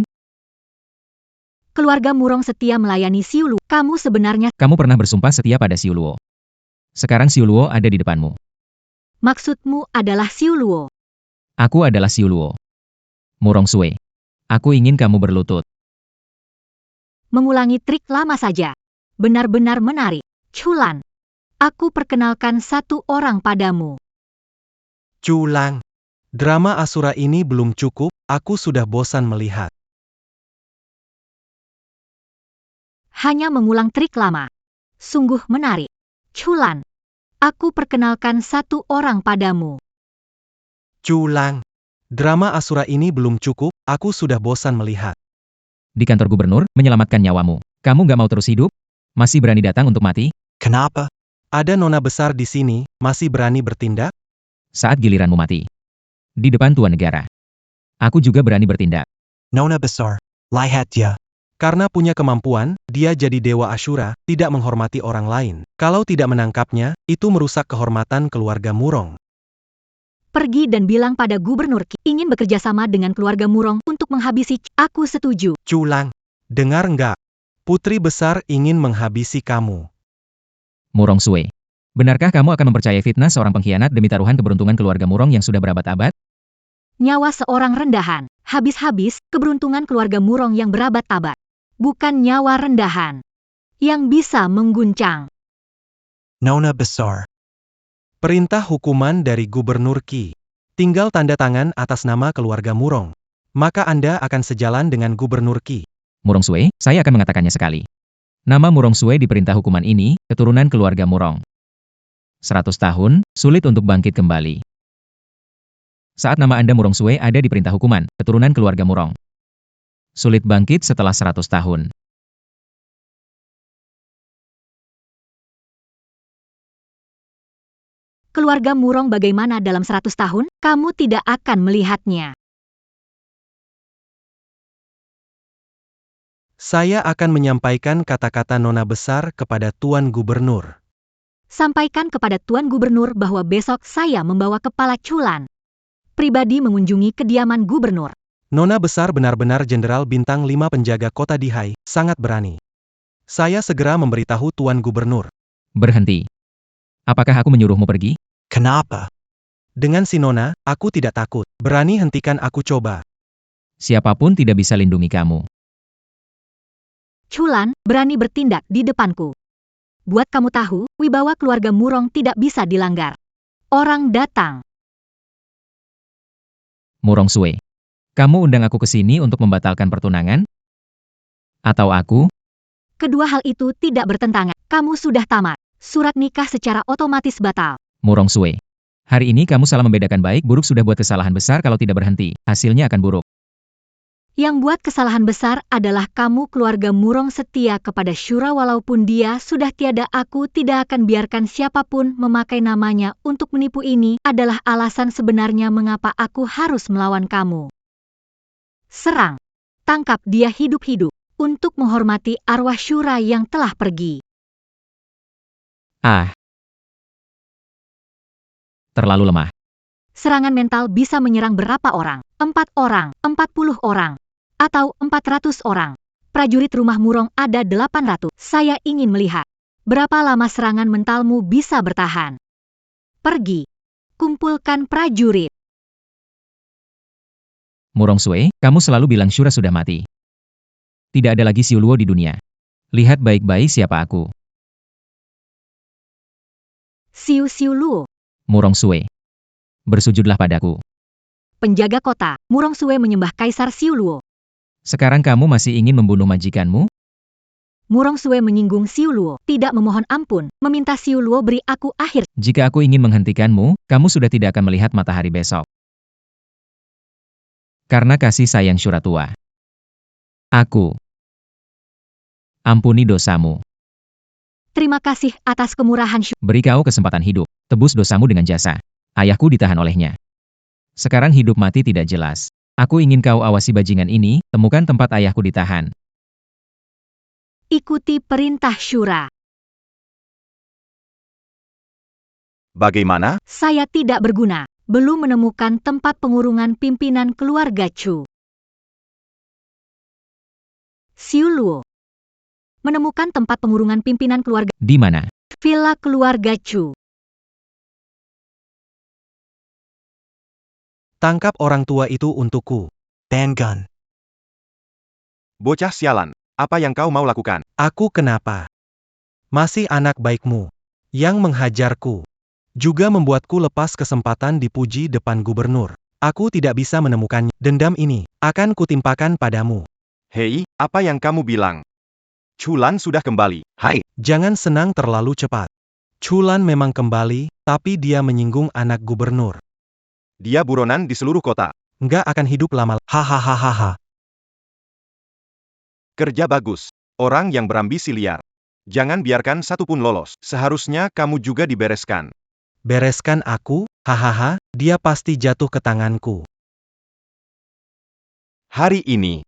S7: Keluarga Murong setia melayani Siuluo. Kamu sebenarnya...
S2: Kamu pernah bersumpah setia pada Siuluo. Sekarang Siuluo ada di depanmu.
S7: Maksudmu adalah Siuluo.
S2: Aku adalah Siuluo. Murong Sue. Aku ingin kamu berlutut.
S7: Mengulangi trik lama saja. Benar-benar menarik. Chulan. Aku perkenalkan satu orang padamu.
S9: Chulang. Drama Asura ini belum cukup, aku sudah bosan melihat.
S7: Hanya mengulang trik lama. Sungguh menarik. Chulan. Aku perkenalkan satu orang padamu.
S9: Chulang. Drama Asura ini belum cukup, aku sudah bosan melihat.
S2: Di kantor gubernur, menyelamatkan nyawamu. Kamu gak mau terus hidup? Masih berani datang untuk mati?
S10: Kenapa?
S9: Ada nona besar di sini, masih berani bertindak?
S2: Saat giliranmu mati. Di depan Tuan Negara. Aku juga berani bertindak.
S10: Nona besar. Lihat dia.
S9: Karena punya kemampuan, dia jadi Dewa Ashura, tidak menghormati orang lain. Kalau tidak menangkapnya, itu merusak kehormatan keluarga Murong.
S7: Pergi dan bilang pada gubernur ingin bekerja sama dengan keluarga Murong untuk menghabisi. Aku setuju.
S9: Chulang, dengar enggak? Putri besar ingin menghabisi kamu.
S2: Murong Sue. Benarkah kamu akan mempercayai fitnah seorang pengkhianat demi taruhan keberuntungan keluarga Murong yang sudah berabad-abad?
S7: Nyawa seorang rendahan. Habis-habis, keberuntungan keluarga Murong yang berabad-abad. Bukan nyawa rendahan. Yang bisa mengguncang.
S10: Nona besar.
S9: Perintah hukuman dari Gubernur Qi. Tinggal tanda tangan atas nama keluarga Murong. Maka Anda akan sejalan dengan Gubernur Qi.
S2: Murong Sue, saya akan mengatakannya sekali. Nama Murong Sue di perintah hukuman ini, keturunan keluarga Murong. 100 tahun, sulit untuk bangkit kembali. Saat nama Anda Murong Sue ada di perintah hukuman, keturunan keluarga Murong. Sulit bangkit setelah 100 tahun.
S7: Keluarga Murong bagaimana dalam 100 tahun? Kamu tidak akan melihatnya.
S9: Saya akan menyampaikan kata-kata nona besar kepada Tuan Gubernur.
S7: Sampaikan kepada Tuan Gubernur bahwa besok saya membawa kepala Chulan. Pribadi mengunjungi kediaman gubernur.
S9: Nona besar benar-benar Jenderal Bintang 5 penjaga kota Dihai, sangat berani. Saya segera memberitahu Tuan Gubernur.
S2: Berhenti. Apakah aku menyuruhmu pergi?
S10: Kenapa?
S9: Dengan si Nona, aku tidak takut. Berani hentikan aku coba.
S2: Siapapun tidak bisa lindungi kamu.
S7: Chulan berani bertindak di depanku. Buat kamu tahu, wibawa keluarga Murong tidak bisa dilanggar. Orang datang.
S2: Murong Sue. Kamu undang aku ke sini untuk membatalkan pertunangan? Atau aku?
S7: Kedua hal itu tidak bertentangan. Kamu sudah tamat. Surat nikah secara otomatis batal.
S2: Murong Sue. Hari ini kamu salah membedakan baik buruk sudah buat kesalahan besar kalau tidak berhenti. Hasilnya akan buruk.
S7: Yang buat kesalahan besar adalah kamu keluarga Murong setia kepada Shura walaupun dia sudah tiada. Aku tidak akan biarkan siapapun memakai namanya untuk menipu. Ini adalah alasan sebenarnya mengapa aku harus melawan kamu. Serang. Tangkap dia hidup-hidup untuk menghormati arwah Shura yang telah pergi.
S2: Ah. Terlalu lemah.
S7: Serangan mental bisa menyerang berapa orang? 4 orang, 40 orang, atau 400 orang. Prajurit rumah Murong ada 800. Saya ingin melihat berapa lama serangan mentalmu bisa bertahan. Pergi. Kumpulkan prajurit.
S2: Murong Sue, kamu selalu bilang Shura sudah mati. Tidak ada lagi Siuluo di dunia. Lihat baik-baik siapa aku.
S7: Siuluo.
S2: Murong Sue. Bersujudlah padaku.
S7: Penjaga kota, Murong Sue menyembah Kaisar Siuluo.
S2: Sekarang kamu masih ingin membunuh majikanmu?
S7: Murong Sue menyinggung Siuluo, tidak memohon ampun, meminta Siuluo beri aku akhir.
S2: Jika aku ingin menghentikanmu, kamu sudah tidak akan melihat matahari besok. Karena kasih sayang Syura tua. Aku. Ampuni dosamu.
S7: Terima kasih atas kemurahan
S2: Beri kau kesempatan hidup. Tebus dosamu dengan jasa. Ayahku ditahan olehnya. Sekarang hidup mati tidak jelas. Aku ingin kau awasi bajingan ini, temukan tempat ayahku ditahan.
S7: Ikuti perintah Syura.
S1: Bagaimana?
S7: Saya tidak berguna. Belum menemukan tempat pengurungan pimpinan keluarga Chu. Xiu Luo. Menemukan tempat pengurungan pimpinan keluarga.
S2: Di mana?
S7: Villa keluarga Chu.
S9: Tangkap orang tua itu untukku.
S10: Ban-gun.
S1: Bocah sialan, apa yang kau mau lakukan?
S9: Aku kenapa? Masih anak baikmu. Yang menghajarku. Juga membuatku lepas kesempatan dipuji depan gubernur. Aku tidak bisa menemukannya. Dendam ini akan kutimpakan padamu.
S1: Hei, apa yang kamu bilang? Chulan sudah kembali.
S3: Hai,
S9: Jangan senang terlalu cepat. Chulan memang kembali, tapi dia menyinggung anak gubernur.
S1: Dia buronan di seluruh kota.
S9: Nggak akan hidup lama. Hahaha.
S1: Kerja bagus. Orang yang berambisi liar. Jangan biarkan satupun lolos. Seharusnya kamu juga dibereskan.
S9: Bereskan aku? Hahaha, dia pasti jatuh ke tanganku.
S1: Hari ini,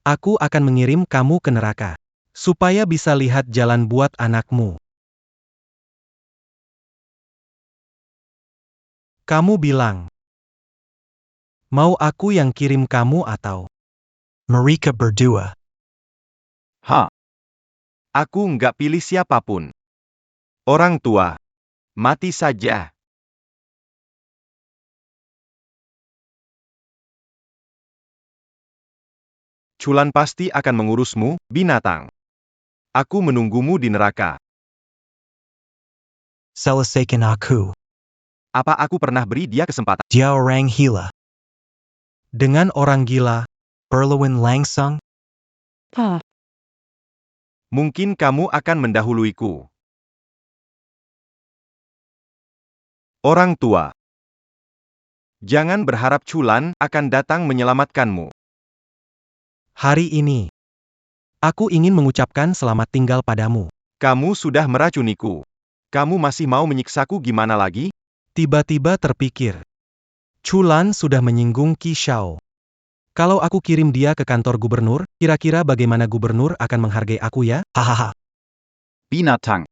S9: Aku akan mengirim kamu ke neraka. Supaya bisa lihat jalan buat anakmu. Kamu bilang. Mau aku yang kirim kamu atau?
S10: Marika berdua.
S3: ha,
S1: aku nggak pilih siapapun. Orang tua. Mati saja. Chulan pasti akan mengurusmu, binatang. Aku menunggumu di neraka.
S10: Selasakan aku.
S1: Apa aku pernah beri dia kesempatan?
S10: Dia orang gila.
S9: Dengan orang gila.
S10: Berlawan langsung.
S5: Pa.
S1: Mungkin kamu akan mendahuluiku. Orang tua. Jangan berharap Chulan akan datang menyelamatkanmu.
S9: Hari ini. Aku ingin mengucapkan selamat tinggal padamu.
S1: Kamu sudah meracuniku. Kamu masih mau menyiksaku gimana lagi?
S9: Tiba-tiba terpikir. Chulan sudah menyinggung Qi Shao. Kalau aku kirim dia ke kantor gubernur, kira-kira bagaimana gubernur akan menghargai aku ya?
S10: Hahaha.
S3: binatang.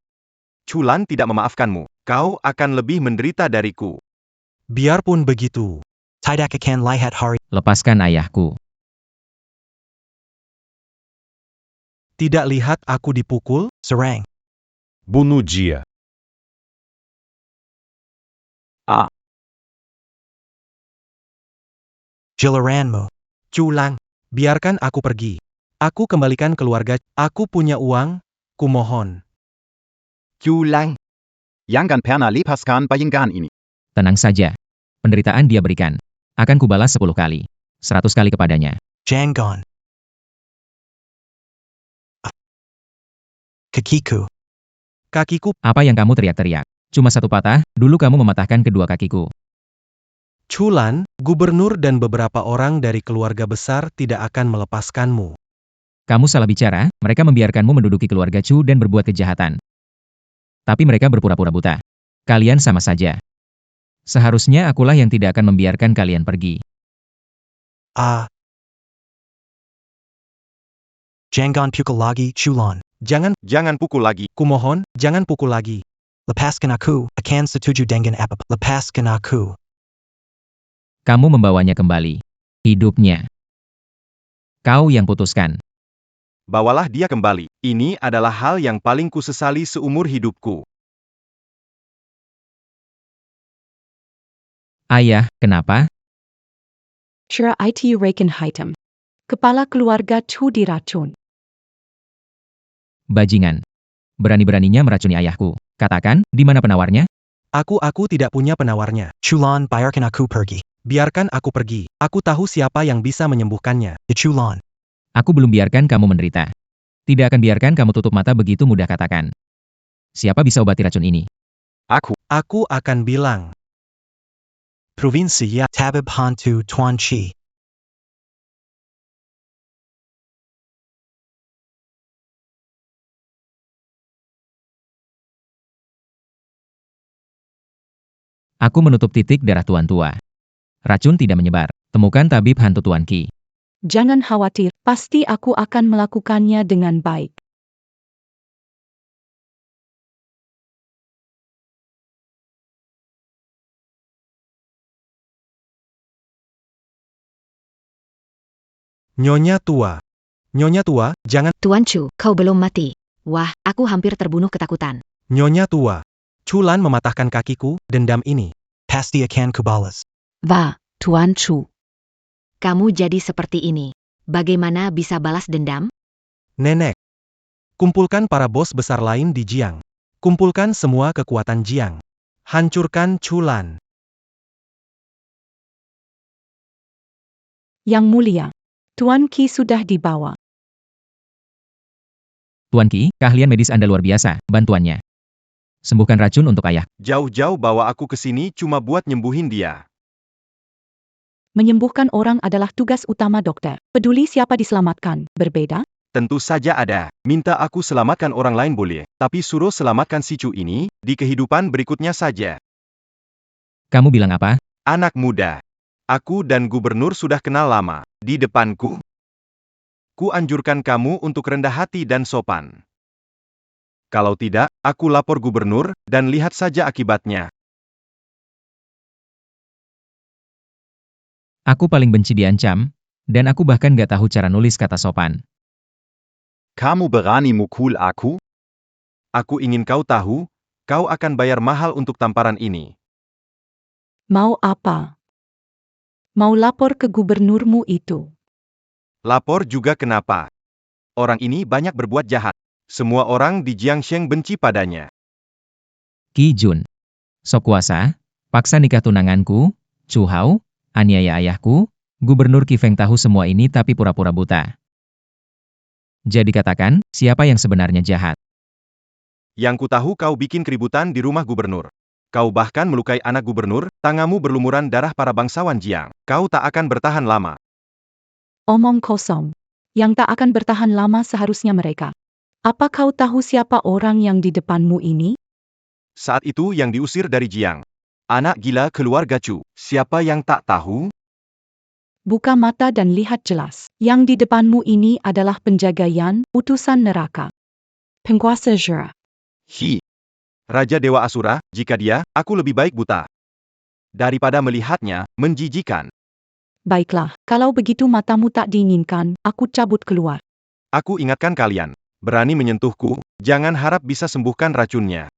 S1: Chulan tidak memaafkanmu. Kau akan lebih menderita dariku.
S9: Biarpun begitu.
S10: Tidak akan lihat hari.
S2: Lepaskan ayahku.
S9: Tidak lihat aku dipukul?
S10: Serang.
S6: Bunuh dia.
S10: Jilaranmu.
S9: Chulang, biarkan aku pergi. Aku kembalikan keluarga. Aku punya uang. Kumohon.
S3: Chulang. Jangan pernah lepaskan bayangan ini.
S2: Tenang saja. Penderitaan dia berikan. Akan kubalas 10 kali. 100 kali kepadanya.
S10: Jangan. Kakiku.
S9: Kakiku.
S2: Apa yang kamu teriak-teriak? Cuma satu patah, dulu kamu mematahkan kedua kakiku.
S9: Chulan, gubernur dan beberapa orang dari keluarga besar tidak akan melepaskanmu.
S2: Kamu salah bicara, mereka membiarkanmu menduduki keluarga Chu dan berbuat kejahatan. Tapi mereka berpura-pura buta. Kalian sama saja. Seharusnya akulah yang tidak akan membiarkan kalian pergi.
S10: Jangan pukul lagi, Chulan.
S1: Jangan pukul lagi.
S9: Kumohon, jangan pukul lagi.
S10: Lepaskan aku, akan setuju dengan apa. Lepaskan aku.
S2: Kamu membawanya kembali. Hidupnya. Kau yang putuskan.
S1: Bawalah dia kembali. Ini adalah hal yang paling kusesali seumur hidupku.
S2: Ayah, kenapa?
S5: Syura itu Rekenhaitem. Kepala keluarga Chu diracun.
S2: Bajingan. Berani-beraninya meracuni ayahku. Katakan, di mana penawarnya?
S9: Aku tidak punya penawarnya.
S10: Chulan, biarkan aku pergi.
S9: Biarkan aku pergi. Aku tahu siapa yang bisa menyembuhkannya.
S10: Ya Chulan.
S2: Aku belum biarkan kamu menderita. Tidak akan biarkan kamu tutup mata begitu mudah, katakan. Siapa bisa obati racun ini?
S3: Aku.
S9: Aku akan bilang.
S10: Provinsi Yang Tabib Hantu Tuan Chi.
S2: Aku menutup titik darah Tuan Tua. Racun tidak menyebar. Temukan tabib hantu Tuan Ki.
S5: Jangan khawatir, pasti aku akan melakukannya dengan baik.
S9: Nyonya Tua. Nyonya Tua, jangan.
S4: Tuan Chu, kau belum mati. Wah, aku hampir terbunuh ketakutan.
S9: Nyonya Tua. Chulan mematahkan kakiku, dendam ini.
S10: Pasti akan kubalas.
S11: Wah, Tuan Chu.
S4: Kamu jadi seperti ini. Bagaimana bisa balas dendam?
S9: Nenek. Kumpulkan para bos besar lain di Jiang. Kumpulkan semua kekuatan Jiang. Hancurkan Chulan.
S5: Yang mulia, Tuan Ki sudah dibawa.
S2: Tuan Ki, keahlian medis Anda luar biasa. Bantuannya. Sembuhkan racun untuk ayah.
S1: Jauh-jauh bawa aku ke sini cuma buat nyembuhin dia.
S5: Menyembuhkan orang adalah tugas utama dokter. Peduli siapa diselamatkan, berbeda?
S1: Tentu saja ada. Minta aku selamatkan orang lain boleh. Tapi suruh selamatkan si Chu ini, di kehidupan berikutnya saja.
S2: Kamu bilang apa?
S1: Anak muda. Aku dan gubernur sudah kenal lama. Di depanku. Ku anjurkan kamu untuk rendah hati dan sopan. Kalau tidak, aku lapor gubernur, dan lihat saja akibatnya.
S2: Aku paling benci diancam, dan aku bahkan gak tahu cara nulis kata sopan.
S3: Kamu berani mukul aku?
S1: Aku ingin kau tahu, kau akan bayar mahal untuk tamparan ini.
S5: Mau apa? Mau lapor ke gubernurmu itu.
S1: Lapor juga kenapa? Orang ini banyak berbuat jahat. Semua orang di Jiangsheng benci padanya.
S2: Ki Jun. Sok kuasa, paksa nikah tunanganku, Chu Hao, aniaya ayahku, Gubernur Qi Feng tahu semua ini tapi pura-pura buta. Jadi katakan, siapa yang sebenarnya jahat?
S1: Yang ku tahu kau bikin keributan di rumah gubernur. Kau bahkan melukai anak gubernur, tanganmu berlumuran darah para bangsawan Jiang. Kau tak akan bertahan lama.
S5: Omong kosong. Yang tak akan bertahan lama seharusnya mereka. Apa kau tahu siapa orang yang di depanmu ini?
S1: Saat itu yang diusir dari Jiang. Anak gila keluarga Chu. Siapa yang tak tahu?
S5: Buka mata dan lihat jelas. Yang di depanmu ini adalah penjaga Yan, utusan neraka. Penguasa Jura.
S1: Hi. Raja Dewa Asura, jika dia, aku lebih baik buta. Daripada melihatnya, menjijikan.
S5: Baiklah, kalau begitu matamu tak diinginkan, aku cabut keluar.
S1: Aku ingatkan kalian. Berani menyentuhku, jangan harap bisa sembuhkan racunnya.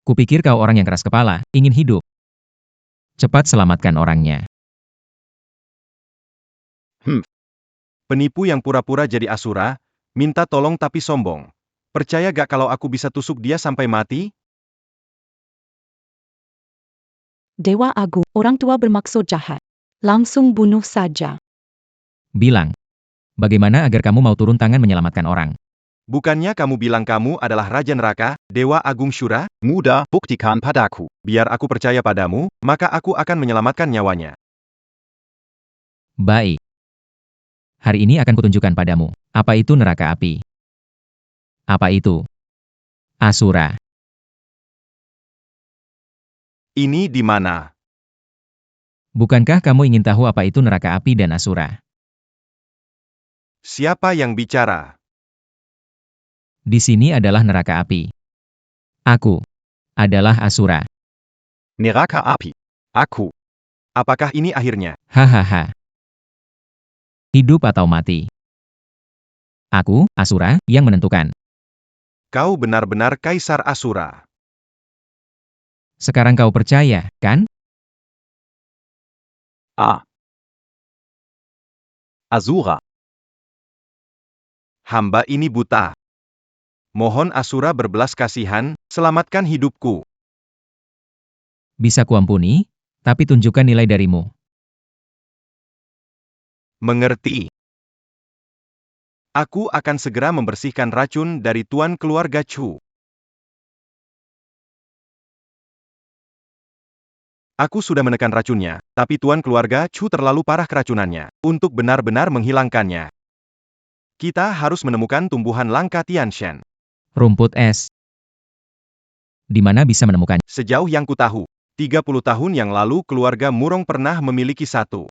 S2: Kupikir kau orang yang keras kepala, ingin hidup. Cepat selamatkan orangnya.
S1: Penipu yang pura-pura jadi Asura, minta tolong tapi sombong. Percaya gak kalau aku bisa tusuk dia sampai mati?
S5: Dewa Agung, orang tua bermaksud jahat. Langsung bunuh saja.
S2: Bilang. Bagaimana agar kamu mau turun tangan menyelamatkan orang?
S1: Bukannya kamu bilang kamu adalah Raja Neraka, Dewa Agung Syura?
S3: Muda, buktikan padaku.
S1: Biar aku percaya padamu, maka aku akan menyelamatkan nyawanya.
S2: Baik. Hari ini akan kutunjukkan padamu, apa itu neraka api. Apa itu? Asura.
S1: Ini di mana?
S2: Bukankah kamu ingin tahu apa itu neraka api dan Asura?
S1: Siapa yang bicara?
S2: Di sini adalah neraka api. Aku adalah Asura.
S3: Neraka api. Aku.
S1: Apakah ini akhirnya?
S2: Hahaha. Hidup atau mati. Aku, Asura, yang menentukan.
S1: Kau benar-benar Kaisar Asura.
S2: Sekarang kau percaya, kan?
S3: Asura.
S1: Hamba ini buta. Mohon Asura berbelas kasihan, selamatkan hidupku.
S2: Bisa kuampuni, tapi tunjukkan nilai darimu.
S1: Mengerti. Aku akan segera membersihkan racun dari tuan keluarga Chu. Aku sudah menekan racunnya, tapi tuan keluarga Chu terlalu parah keracunannya. Untuk benar-benar menghilangkannya, kita harus menemukan tumbuhan langka Tianshan.
S2: Rumput es. Di mana bisa menemukan?
S1: Sejauh yang kutahu, 30 tahun yang lalu keluarga Murong pernah memiliki satu.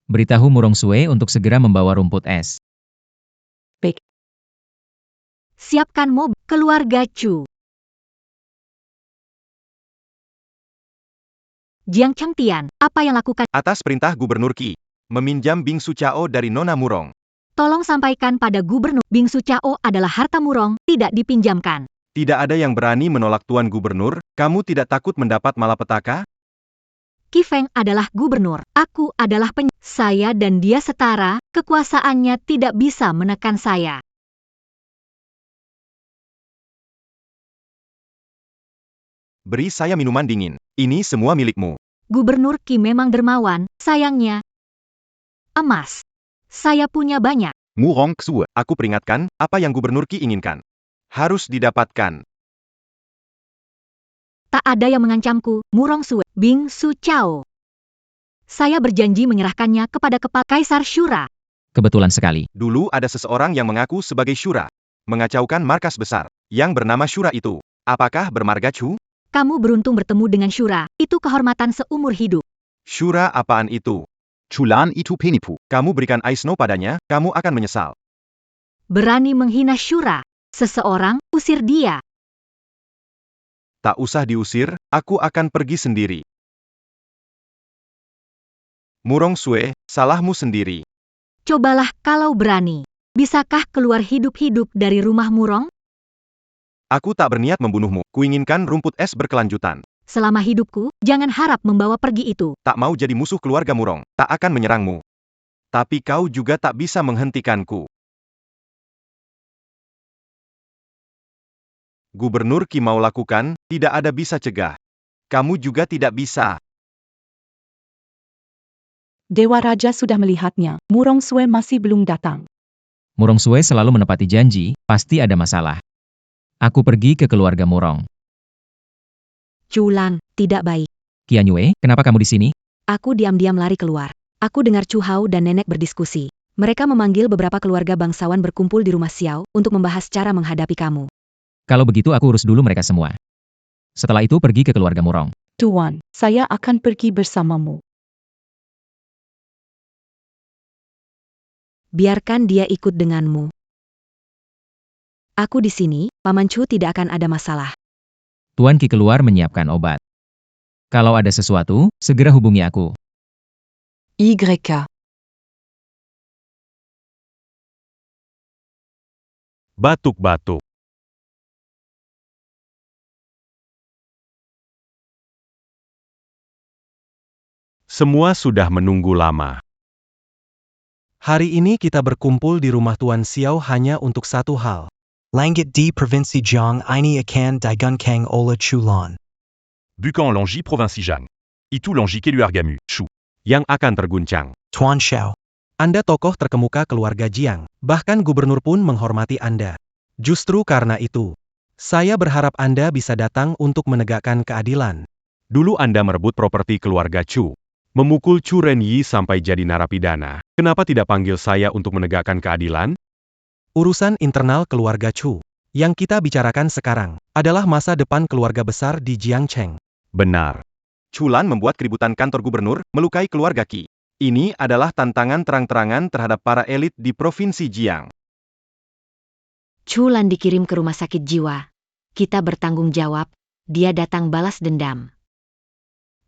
S2: Beritahu Murong Sue untuk segera membawa rumput es.
S7: Siapkan mobil, keluarga Chu. Jiang Chengtian, apa yang lakukan?
S1: Atas perintah Gubernur Qi, meminjam bingsu Cao dari Nona Murong.
S7: Tolong sampaikan pada gubernur, bingsu Cao adalah harta Murong, tidak dipinjamkan.
S1: Tidak ada yang berani menolak Tuan Gubernur, kamu tidak takut mendapat malapetaka?
S7: Qi Feng adalah gubernur, aku adalah saya dan dia setara, kekuasaannya tidak bisa menekan saya.
S1: Beri saya minuman dingin, ini semua milikmu.
S7: Gubernur Qi memang dermawan, sayangnya. Emas. Saya punya banyak.
S3: Murong Xue.
S1: Aku peringatkan, apa yang Gubernur Qi inginkan harus didapatkan.
S7: Tak ada yang mengancamku, Murong Sue, bingsu Cao. Saya berjanji menyerahkannya kepada kepala Kaisar Shura.
S2: Kebetulan sekali.
S1: Dulu ada seseorang yang mengaku sebagai Shura, mengacaukan markas besar, yang bernama Shura itu. Apakah bermarga Chu?
S7: Kamu beruntung bertemu dengan Shura, itu kehormatan seumur hidup.
S1: Shura apaan itu?
S3: Chulan itu penipu.
S1: Kamu berikan Aisno padanya, kamu akan menyesal.
S7: Berani menghina Shura. Seseorang, usir dia.
S1: Tak usah diusir, aku akan pergi sendiri. Murong Sue, salahmu sendiri.
S7: Cobalah kalau berani. Bisakah keluar hidup-hidup dari rumah Murong?
S1: Aku tak berniat membunuhmu, kuinginkan rumput es berkelanjutan.
S7: Selama hidupku, jangan harap membawa pergi itu.
S1: Tak mau jadi musuh keluarga Murong, tak akan menyerangmu. Tapi kau juga tak bisa menghentikanku. Gubernur Qi mau lakukan, tidak ada bisa cegah. Kamu juga tidak bisa.
S5: Dewa Raja sudah melihatnya. Murong Sue masih belum datang.
S2: Murong Sue selalu menepati janji, pasti ada masalah. Aku pergi ke keluarga Murong.
S4: Chulan, tidak baik.
S2: Qianyue, kenapa kamu di sini?
S4: Aku diam-diam lari keluar. Aku dengar Chu Hao dan nenek berdiskusi. Mereka memanggil beberapa keluarga bangsawan berkumpul di rumah Xiao untuk membahas cara menghadapi kamu.
S2: Kalau begitu aku urus dulu mereka semua. Setelah itu pergi ke keluarga Murong.
S5: Tuan, saya akan pergi bersamamu.
S4: Biarkan dia ikut denganmu. Aku di sini, Paman Chu tidak akan ada masalah.
S2: Tuan Qi keluar menyiapkan obat. Kalau ada sesuatu, segera hubungi aku.
S11: YK.
S6: Batuk-batuk. Semua sudah menunggu lama.
S9: Hari ini kita berkumpul di rumah Tuan Xiao hanya untuk satu hal.
S10: Langit di Provinsi Jiang ini akan digancang oleh Chulan.
S6: Bukan Longi Provinsi Jiang. Itu Longi keluargamu, Chu. Yang akan terguncang.
S10: Tuan Xiao.
S9: Anda tokoh terkemuka keluarga Jiang, bahkan gubernur pun menghormati Anda. Justru karena itu, saya berharap Anda bisa datang untuk menegakkan keadilan.
S6: Dulu Anda merebut properti keluarga Chu. Memukul Chu Renyi sampai jadi narapidana. Kenapa tidak panggil saya untuk menegakkan keadilan?
S9: Urusan internal keluarga Chu, yang kita bicarakan sekarang, adalah masa depan keluarga besar di Jiangcheng.
S6: Benar.
S1: Chulan membuat keributan kantor gubernur, melukai keluarga Qi. Ini adalah tantangan terang-terangan terhadap para elit di Provinsi Jiang.
S4: Chulan dikirim ke rumah sakit jiwa. Kita bertanggung jawab, dia datang balas dendam.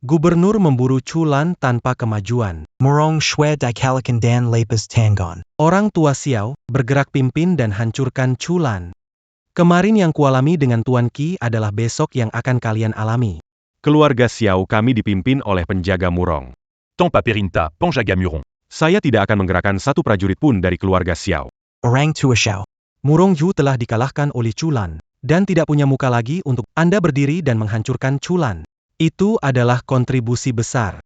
S9: Gubernur memburu Chulan tanpa kemajuan.
S10: Murong Sue dikalakan dan lepas tanggon.
S9: Orang tua Xiao bergerak pimpin dan hancurkan Chulan. Kemarin yang kualami dengan Tuan Qi adalah besok yang akan kalian alami.
S6: Keluarga Xiao kami dipimpin oleh penjaga Murong. Tanpa Perinta, penjaga Murong. Saya tidak akan menggerakkan satu prajurit pun dari keluarga Xiao.
S10: Orang tua Xiao.
S9: Murong Yu telah dikalahkan oleh Chulan, dan tidak punya muka lagi untuk Anda berdiri dan menghancurkan Chulan. Itu adalah kontribusi besar.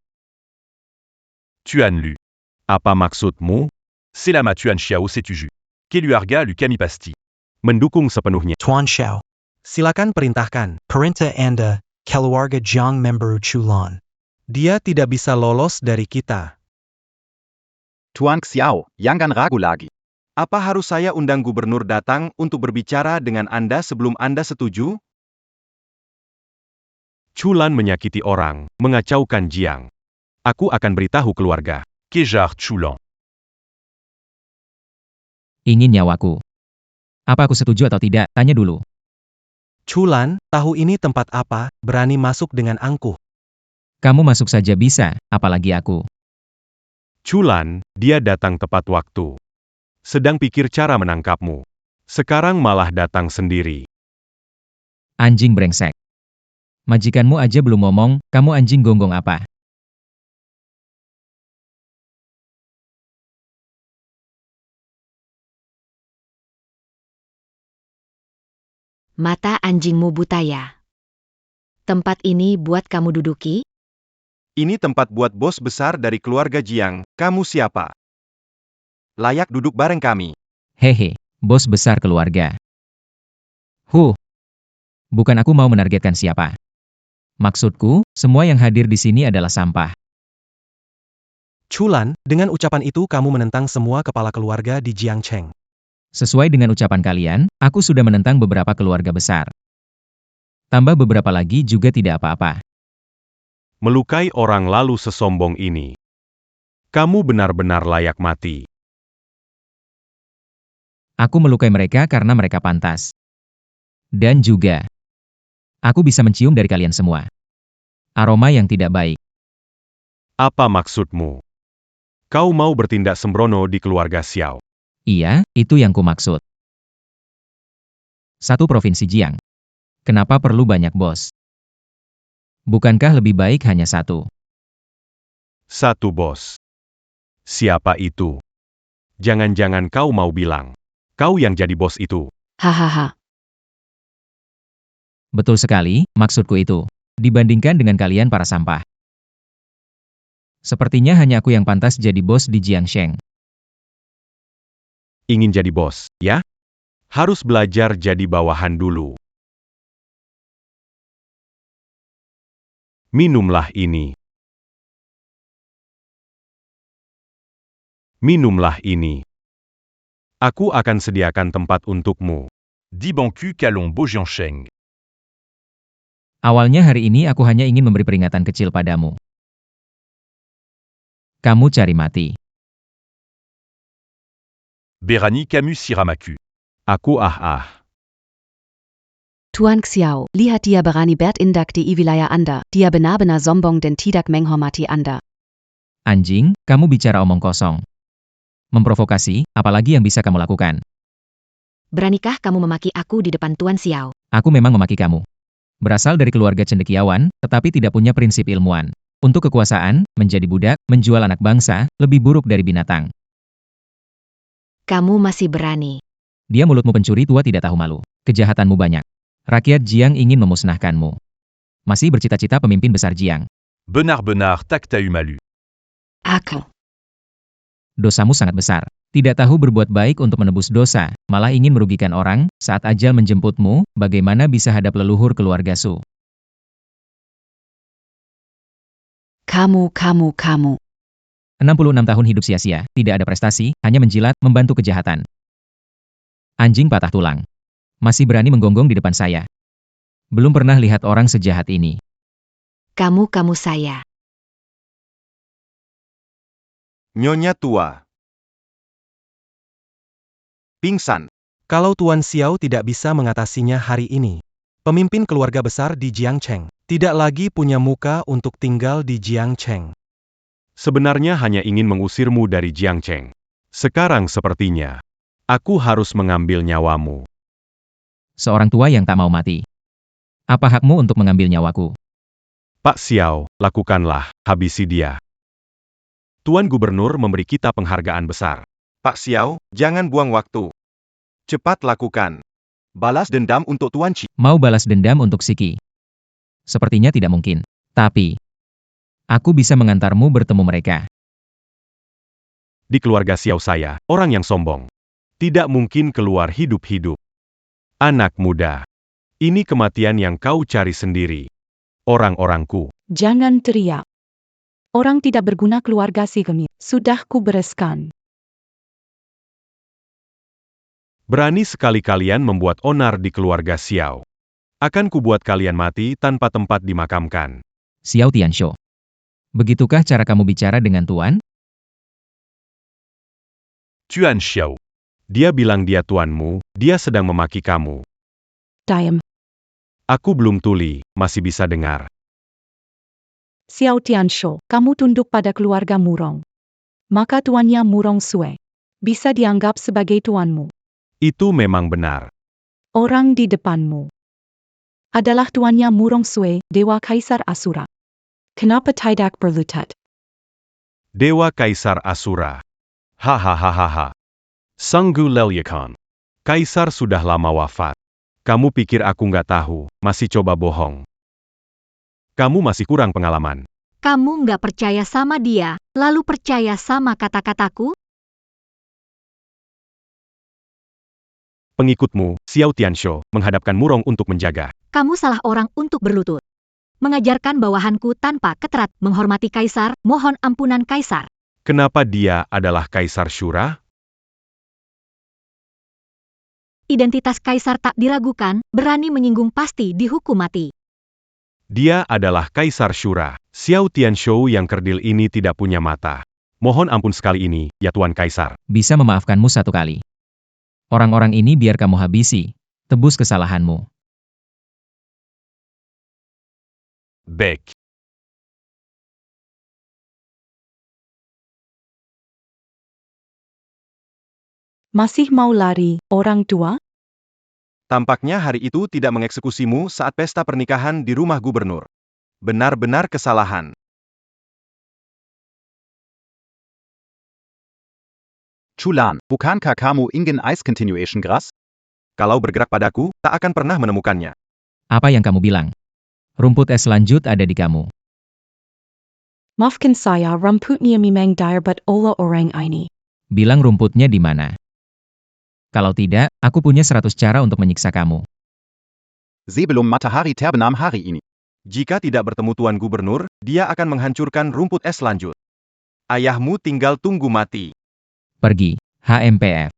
S6: Tuan Lu. Apa maksudmu? Selama Tuan Xiao setuju. Keluarga Lu kami pasti mendukung sepenuhnya.
S10: Tuan Xiao.
S9: Silakan perintahkan.
S10: Perintah Anda, keluarga Jiang Memberu Chulan.
S9: Dia tidak bisa lolos dari kita.
S3: Tuan Xiao, jangan ragu lagi.
S1: Apa harus saya undang gubernur datang untuk berbicara dengan Anda sebelum Anda setuju?
S6: Chulan menyakiti orang, mengacaukan Jiang. Aku akan beritahu keluarga. Kejar Chulan.
S2: Ingin nyawaku. Apa aku setuju atau tidak? Tanya dulu.
S9: Chulan, tahu ini tempat apa, berani masuk dengan angkuh.
S2: Kamu masuk saja bisa, apalagi aku.
S6: Chulan, dia datang tepat waktu. Sedang pikir cara menangkapmu. Sekarang malah datang sendiri.
S2: Anjing brengsek. Majikanmu aja belum ngomong, kamu anjing gonggong apa?
S4: Mata anjingmu buta ya. Tempat ini buat kamu duduki?
S1: Ini tempat buat bos besar dari keluarga Jiang. Kamu siapa? Layak duduk bareng kami.
S2: Hehe, bos besar keluarga. Bukan aku mau menargetkan siapa. Maksudku, semua yang hadir di sini adalah sampah.
S9: Chulan, dengan ucapan itu kamu menentang semua kepala keluarga di Jiangcheng.
S2: Sesuai dengan ucapan kalian, aku sudah menentang beberapa keluarga besar. Tambah beberapa lagi juga tidak apa-apa.
S6: Melukai orang lalu sesombong ini. Kamu benar-benar layak mati.
S2: Aku melukai mereka karena mereka pantas. Dan juga, aku bisa mencium dari kalian semua. Aroma yang tidak baik.
S6: Apa maksudmu? Kau mau bertindak sembrono di keluarga Xiao?
S2: Iya, itu yang kumaksud. Satu provinsi Jiang. Kenapa perlu banyak bos? Bukankah lebih baik hanya satu?
S6: Satu bos. Siapa itu? Jangan-jangan kau mau bilang, kau yang jadi bos itu.
S11: Hahaha.
S2: Betul sekali, maksudku itu. Dibandingkan dengan kalian para sampah. Sepertinya hanya aku yang pantas jadi bos di Jiangsheng.
S6: Ingin jadi bos, ya? Harus belajar jadi bawahan dulu. Minumlah ini. Minumlah ini. Aku akan sediakan tempat untukmu. Di Bangku Kalong Bojiangsheng.
S2: Awalnya hari ini aku hanya ingin memberi peringatan kecil padamu. Kamu cari mati.
S6: Berani Camus Siramaku. Aku
S11: Tuan Xiao, lihat dia berani berindak di wilayah Anda, dia benar-benar sombong dan tidak menghormati Anda.
S2: Anjing, kamu bicara omong kosong. Memprovokasi, apalagi yang bisa kamu lakukan?
S4: Beranikah kamu memaki aku di depan Tuan Xiao?
S2: Aku memang memaki kamu. Berasal dari keluarga cendekiawan, tetapi tidak punya prinsip ilmuwan. Untuk kekuasaan, menjadi budak, menjual anak bangsa, lebih buruk dari binatang.
S4: Kamu masih berani.
S2: Dia mulutmu pencuri tua tidak tahu malu. Kejahatanmu banyak. Rakyat Jiang ingin memusnahkanmu. Masih bercita-cita pemimpin besar Jiang.
S6: benar-benar tak tahu malu.
S11: Aku.
S2: Dosamu sangat besar. Tidak tahu berbuat baik untuk menebus dosa, malah ingin merugikan orang, saat ajal menjemputmu, bagaimana bisa hadap leluhur keluarga Su?
S11: Kamu.
S2: 66 tahun hidup sia-sia, tidak ada prestasi, hanya menjilat, membantu kejahatan. Anjing patah tulang. Masih berani menggonggong di depan saya. Belum pernah lihat orang sejahat ini.
S4: Kamu saya.
S1: Nyonya tua. Pingsan.
S9: Kalau Tuan Xiao tidak bisa mengatasinya hari ini, pemimpin keluarga besar di Jiangcheng tidak lagi punya muka untuk tinggal di Jiangcheng.
S6: Sebenarnya hanya ingin mengusirmu dari Jiangcheng. Sekarang sepertinya, aku harus mengambil nyawamu.
S2: Seorang tua yang tak mau mati. Apa hakmu untuk mengambil nyawaku?
S6: Pak Xiao, lakukanlah, habisi dia. Tuan Gubernur memberi kita penghargaan besar.
S1: Pak Xiao, jangan buang waktu. Cepat lakukan. Balas dendam untuk Tuan Qi.
S2: Mau balas dendam untuk Siki? Sepertinya tidak mungkin. Tapi, aku bisa mengantarmu bertemu mereka.
S6: Di keluarga Xiao saya, orang yang sombong. Tidak mungkin keluar hidup-hidup. Anak muda. Ini kematian yang kau cari sendiri. orang-orangku.
S5: Jangan teriak. Orang tidak berguna keluarga si Gemi. Sudah ku bereskan.
S6: Berani sekali kalian membuat onar di keluarga Xiao. Akan kubuat kalian mati tanpa tempat dimakamkan.
S2: Xiao Tianshu. Begitukah cara kamu bicara dengan Tuan?
S6: Tuan Xiao. Dia bilang dia tuanmu, dia sedang memaki kamu.
S5: Diam.
S6: Aku belum tuli, masih bisa dengar.
S5: Xiao Tianshu, kamu tunduk pada keluarga Murong. Maka tuannya Murong Sue. Bisa dianggap sebagai tuanmu.
S6: Itu memang benar.
S5: Orang di depanmu adalah tuannya Murong Sue, Dewa Kaisar Asura. Kenapa tidak berlutut?
S6: Dewa Kaisar Asura. Hahaha. Sanggu Lelyakan. Kaisar sudah lama wafat. Kamu pikir aku nggak tahu, masih coba bohong. Kamu masih kurang pengalaman.
S7: Kamu nggak percaya sama dia, lalu percaya sama kata-kataku?
S6: Pengikutmu, Xiao Tianshu, menghadapkan Murong untuk menjaga.
S7: Kamu salah orang untuk berlutut. Mengajarkan bawahanku tanpa keterat menghormati kaisar, mohon ampunan kaisar.
S6: Kenapa dia adalah Kaisar Shura?
S7: Identitas kaisar tak diragukan, berani menyinggung pasti dihukum mati.
S6: Dia adalah Kaisar Shura. Xiao Tianshu yang kerdil ini tidak punya mata. Mohon ampun sekali ini, ya Tuan Kaisar.
S2: Bisa memaafkanmu satu kali. Orang-orang ini biar kamu habisi. Tebus kesalahanmu.
S6: Baik.
S5: Masih mau lari, orang tua?
S1: Tampaknya hari itu tidak mengeksekusimu saat pesta pernikahan di rumah gubernur. Benar-benar kesalahan.
S3: Chulan, bukankah kamu ingin ice continuation grass?
S1: Kalau bergerak padaku, tak akan pernah menemukannya.
S2: Apa yang kamu bilang? Rumput es lanjut ada di kamu.
S5: Maafkan saya, rumputnya memang dire but Allah orang ini.
S2: Bilang rumputnya di mana? Kalau tidak, aku punya 100 cara untuk menyiksa kamu.
S3: Sebelum matahari terbenam hari ini.
S1: Jika tidak bertemu Tuan Gubernur, dia akan menghancurkan rumput es lanjut. Ayahmu tinggal tunggu mati.
S2: Pergi, HMPF.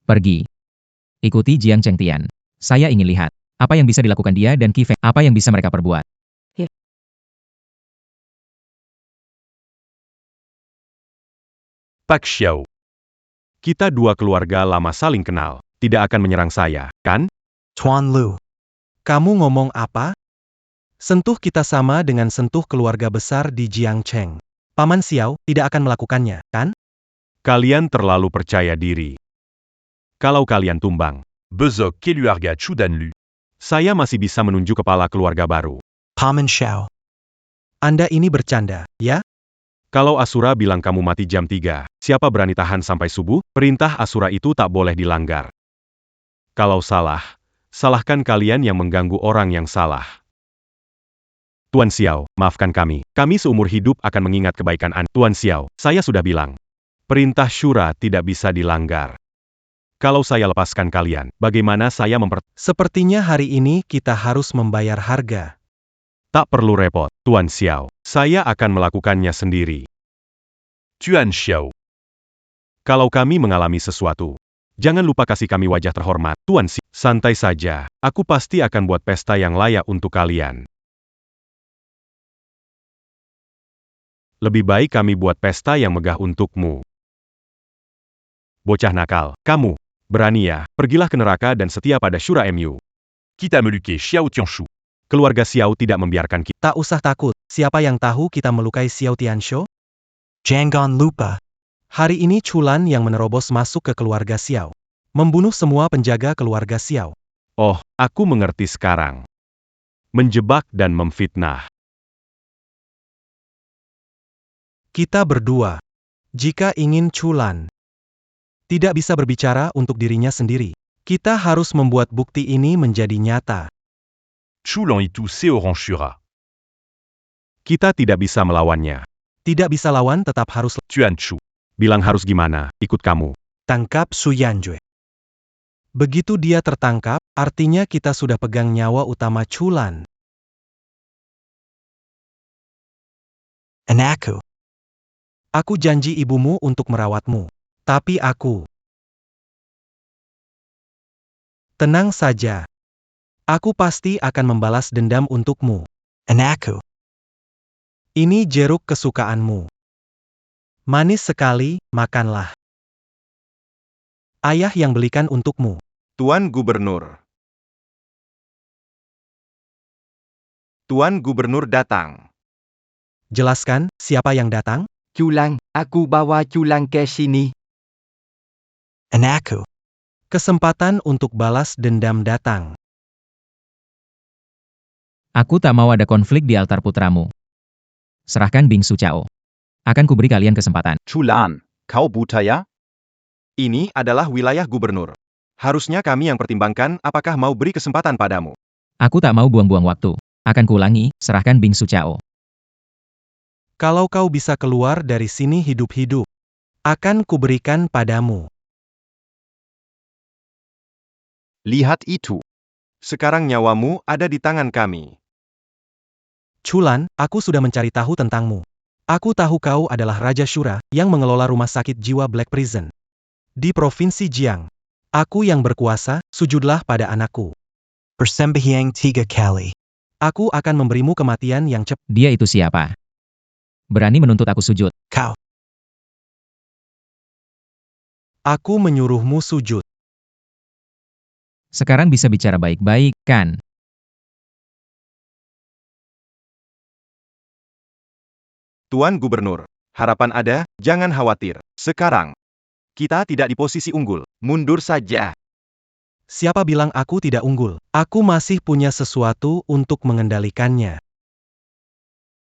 S2: Pergi. Ikuti Jiang Chengtian. Saya ingin lihat, apa yang bisa dilakukan dia dan Qi Feng, apa yang bisa mereka perbuat.
S6: Pak Xiao. Kita dua keluarga lama saling kenal. Tidak akan menyerang saya, kan?
S10: Tuan Lu.
S9: Kamu ngomong apa? Sentuh kita sama dengan sentuh keluarga besar di Jiangcheng. Paman Xiao tidak akan melakukannya, kan?
S6: Kalian terlalu percaya diri. Kalau kalian tumbang, besok keluarga Chudan Lu. Saya masih bisa menunjuk kepala keluarga baru.
S10: Paman Xiao.
S9: Anda ini bercanda, ya?
S6: Kalau Asura bilang kamu mati jam 3, siapa berani tahan sampai subuh? Perintah Asura itu tak boleh dilanggar. Kalau salah, salahkan kalian yang mengganggu orang yang salah. Tuan Xiao, maafkan kami. Kami seumur hidup akan mengingat kebaikan Anda. Tuan Xiao, saya sudah bilang. Perintah Shura tidak bisa dilanggar. Kalau saya lepaskan kalian, bagaimana saya
S9: Sepertinya hari ini kita harus membayar harga.
S6: Tak perlu repot, Tuan Xiao. Saya akan melakukannya sendiri. Tuan Xiao. Kalau kami mengalami sesuatu, jangan lupa kasih kami wajah terhormat. Tuan Xiao, santai saja. Aku pasti akan buat pesta yang layak untuk kalian. Lebih baik kami buat pesta yang megah untukmu. Bocah nakal, kamu. Berani ya, pergilah ke neraka dan setia pada Shura MU. Kita melukai Xiao Tianshu. Keluarga Xiao tidak membiarkan kita.
S9: Tak usah takut, siapa yang tahu kita melukai Xiao Tianshu?
S10: Jangan lupa.
S9: Hari ini Chulan yang menerobos masuk ke keluarga Xiao. Membunuh semua penjaga keluarga Xiao.
S6: Oh, aku mengerti sekarang. Menjebak dan memfitnah.
S9: Kita berdua, jika ingin Chulan tidak bisa berbicara untuk dirinya sendiri, kita harus membuat bukti ini menjadi nyata.
S6: Chulan itu seorang Shura. Kita tidak bisa melawannya.
S9: Tidak bisa lawan tetap harus
S6: Tuan Chu. Bilang harus gimana, ikut kamu.
S9: tangkap Su Yanjue. Begitu dia tertangkap, Artinya kita sudah pegang nyawa utama Chulan.
S10: Anakku.
S9: Aku janji ibumu untuk merawatmu. Tapi aku... Tenang saja. Aku pasti akan membalas dendam untukmu.
S10: Anakku.
S9: Ini jeruk kesukaanmu. Manis sekali, makanlah. Ayah yang belikan untukmu.
S1: Tuan Gubernur. Tuan Gubernur datang.
S9: Jelaskan, siapa yang datang?
S12: Chulan, aku bawa Chulan ke sini.
S10: Anakku.
S9: Kesempatan untuk balas dendam datang.
S2: Aku tak mau ada konflik di altar putramu. Serahkan Bingsu Cao. Akan kuberi kalian kesempatan.
S3: Chulan, kau buta ya?
S1: Ini adalah wilayah gubernur. Harusnya kami yang pertimbangkan apakah mau beri kesempatan padamu.
S2: Aku tak mau buang-buang waktu. Akan kuulangi, serahkan Bingsu Cao.
S9: Kalau kau bisa keluar dari sini hidup-hidup, akan kuberikan padamu.
S3: Lihat itu.
S1: Sekarang nyawamu ada di tangan kami.
S9: Chulan, aku sudah mencari tahu tentangmu. Aku tahu kau adalah Raja Shura, yang mengelola rumah sakit jiwa Black Prison. Di Provinsi Jiang. Aku yang berkuasa, sujudlah pada anakku.
S10: Bersembahyang 3 kali.
S9: Aku akan memberimu kematian yang cepat.
S2: Dia itu siapa? Berani menuntut aku sujud.
S10: Kau.
S9: Aku menyuruhmu sujud.
S2: Sekarang bisa bicara baik-baik, kan?
S1: Tuan Gubernur, harapan ada, jangan khawatir. Sekarang, kita tidak di posisi unggul. Mundur saja.
S9: Siapa bilang aku tidak unggul? Aku masih punya sesuatu untuk mengendalikannya.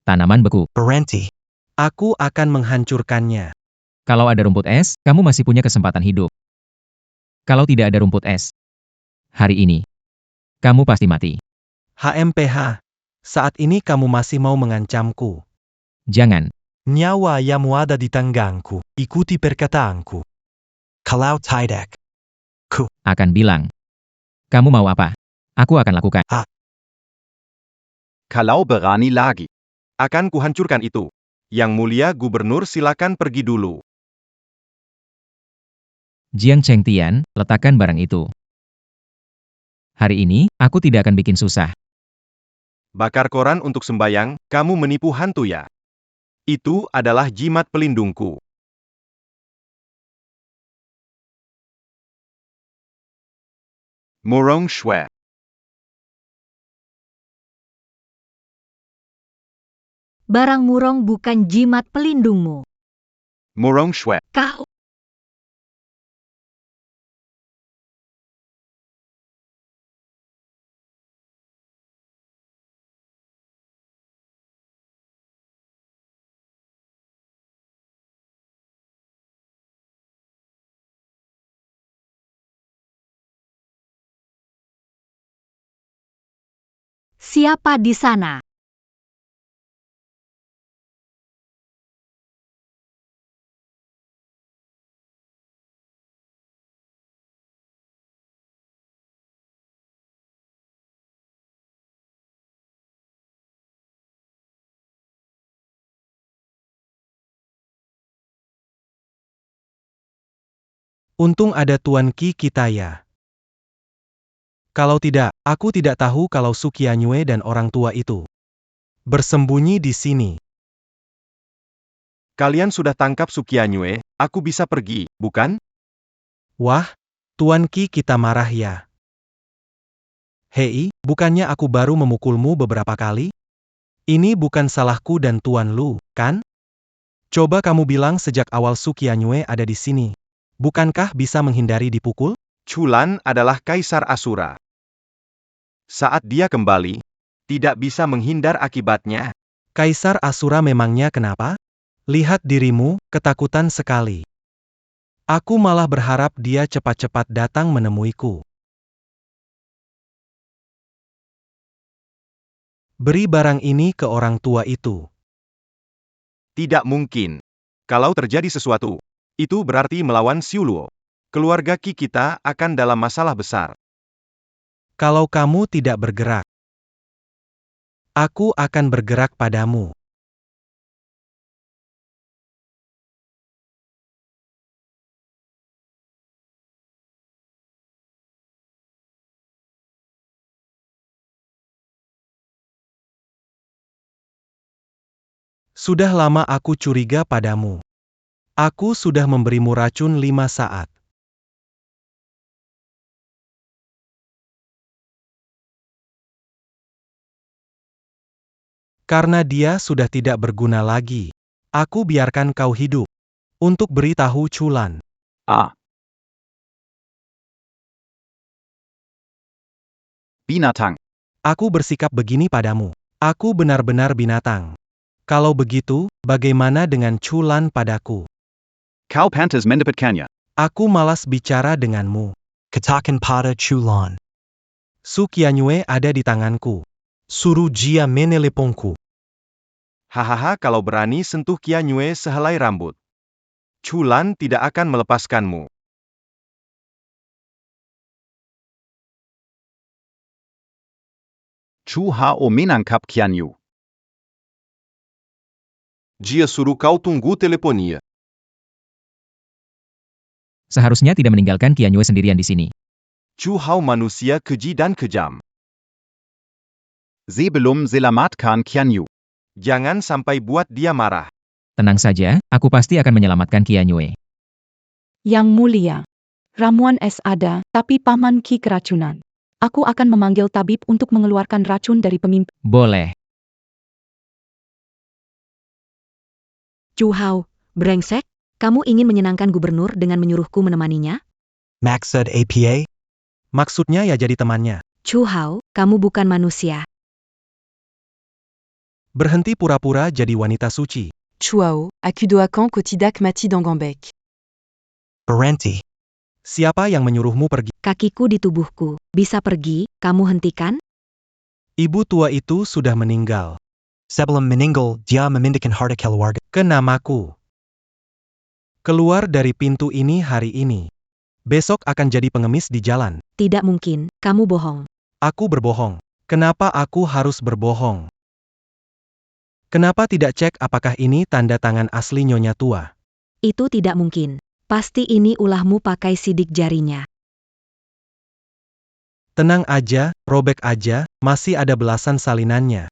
S2: Tanaman beku.
S10: Berhenti.
S9: Aku akan menghancurkannya.
S2: Kalau ada rumput es, kamu masih punya kesempatan hidup. Kalau tidak ada rumput es, hari ini, kamu pasti mati.
S9: HMPH. Saat ini kamu masih mau mengancamku.
S2: Jangan.
S9: Nyawamu ada di tanganku. Ikuti perkataanku.
S10: Kalau tidak.
S2: Akan bilang. Kamu mau apa? Aku akan lakukan.
S3: Kalau berani lagi.
S1: Akan kuhancurkan itu. Yang mulia gubernur silakan pergi dulu.
S2: Jiang Chengtian, letakkan barang itu. Hari ini, aku tidak akan bikin susah.
S1: Bakar koran untuk sembayang, kamu menipu hantu ya? Itu adalah jimat pelindungku. Murong Shue.
S7: Barang murong bukan jimat pelindungmu.
S1: Murong Shue.
S7: Kau. Siapa di sana?
S9: Untung ada Tuan Qi kita ya. Kalau tidak, aku tidak tahu kalau Su Qianyue dan orang tua itu bersembunyi di sini.
S1: Kalian sudah tangkap Su Qianyue, aku bisa pergi, bukan?
S9: Wah, Tuan Qi kita marah ya. Hei, bukannya aku baru memukulmu beberapa kali? Ini bukan salahku dan Tuan Lu, kan? Coba kamu bilang sejak awal Su Qianyue ada di sini. Bukankah bisa menghindari dipukul?
S1: Chulan adalah Kaisar Asura. Saat dia kembali, tidak bisa menghindar akibatnya.
S9: Kaisar Asura memangnya kenapa? Lihat dirimu, ketakutan sekali. Aku malah berharap dia cepat-cepat datang menemuiku. Beri barang ini ke orang tua itu.
S1: Tidak mungkin. Kalau terjadi sesuatu, itu berarti melawan Xiuluo. Keluarga Qi kita akan dalam masalah besar.
S9: Kalau kamu tidak bergerak, aku akan bergerak padamu. Sudah lama aku curiga padamu. Aku sudah memberimu racun 5 saat. Karena dia sudah tidak berguna lagi, aku biarkan kau hidup. Untuk beritahu Chulan.
S3: Binatang.
S9: Aku bersikap begini padamu. Aku benar-benar binatang. Kalau begitu, bagaimana dengan Chulan padaku?
S3: Kau pantas mendapatkannya.
S9: Aku malas bicara denganmu.
S10: Katakan pada Chulan.
S9: Su Qianyue ada di tanganku. Suruh dia menelepongku.
S1: Hahaha, kalau berani sentuh Qianyue sehelai rambut, Chulan tidak akan melepaskanmu.
S3: Chu Hao menangkap Qianyu.
S1: Dia suruh kau tunggu teleponia.
S2: Seharusnya tidak meninggalkan Qianyue sendirian di sini.
S1: Chu Hao manusia keji dan kejam.
S3: Sebelum selamatkan Qianyu.
S1: Jangan sampai buat dia marah.
S2: Tenang saja, aku pasti akan menyelamatkan Qianyue.
S5: Yang mulia, ramuan es ada, tapi Paman Qi keracunan. Aku akan memanggil tabib untuk mengeluarkan racun dari pemimpin.
S2: Boleh.
S4: Chu Hao, brengsek, kamu ingin menyenangkan gubernur dengan menyuruhku menemaninya?
S10: Maksud APA?
S9: Maksudnya ya jadi temannya.
S4: Chu Hao, kamu bukan manusia.
S9: Berhenti pura-pura jadi wanita suci.
S11: Chuao, Akudoakan Kotidak Mati Dangambek.
S10: Berhenti.
S9: Siapa yang menyuruhmu pergi?
S4: Kakiku di tubuhku, bisa pergi, kamu hentikan?
S9: Ibu tua itu sudah meninggal.
S10: Sebelum meninggal, dia memindahkan harta keluarga.
S9: Ke namaku. Keluar dari pintu ini hari ini. Besok akan jadi pengemis di jalan.
S4: Tidak mungkin, kamu bohong.
S9: Aku berbohong. Kenapa aku harus berbohong? Kenapa tidak cek apakah ini tanda tangan asli Nyonya Tua?
S4: Itu tidak mungkin. Pasti ini ulahmu pakai sidik jarinya.
S9: Tenang aja, robek aja, masih ada belasan salinannya.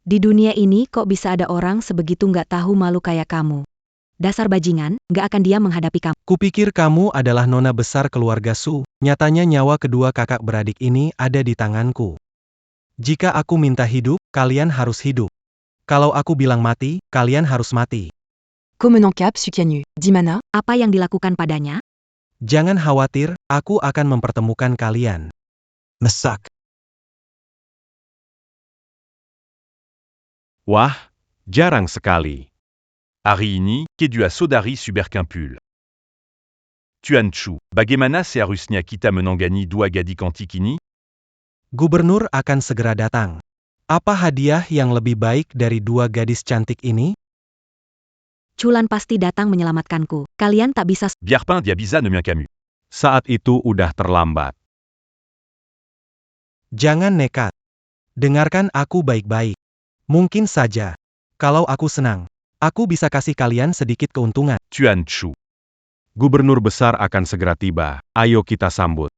S4: Di dunia ini kok bisa ada orang sebegitu nggak tahu malu kayak kamu. Dasar bajingan, nggak akan dia menghadapi kamu.
S9: Kupikir kamu adalah nona besar keluarga Su, nyatanya nyawa kedua kakak beradik ini ada di tanganku. Jika aku minta hidup, kalian harus hidup. Kalau aku bilang mati, kalian harus mati.
S11: Komenankap Sukianyu, Dimana?
S4: Apa yang dilakukan padanya?
S9: Jangan khawatir, aku akan mempertemukan kalian.
S10: Masak.
S6: Wah, jarang sekali. Hari ini, kedua saudari berkumpul. Tuan Chu, bagaimana seharusnya kita menangani dua gadis cantik ini?
S9: Gubernur akan segera datang. Apa hadiah yang lebih baik dari dua gadis cantik ini?
S4: Chulan pasti datang menyelamatkanku. Kalian tak bisa.
S6: Biarpun dia bisa ne kamu.
S1: Saat itu udah terlambat.
S9: Jangan nekat. Dengarkan aku baik-baik. Mungkin saja, kalau aku senang, aku bisa kasih kalian sedikit keuntungan.
S6: Tuan Chu.
S1: Gubernur besar akan segera tiba. Ayo kita sambut.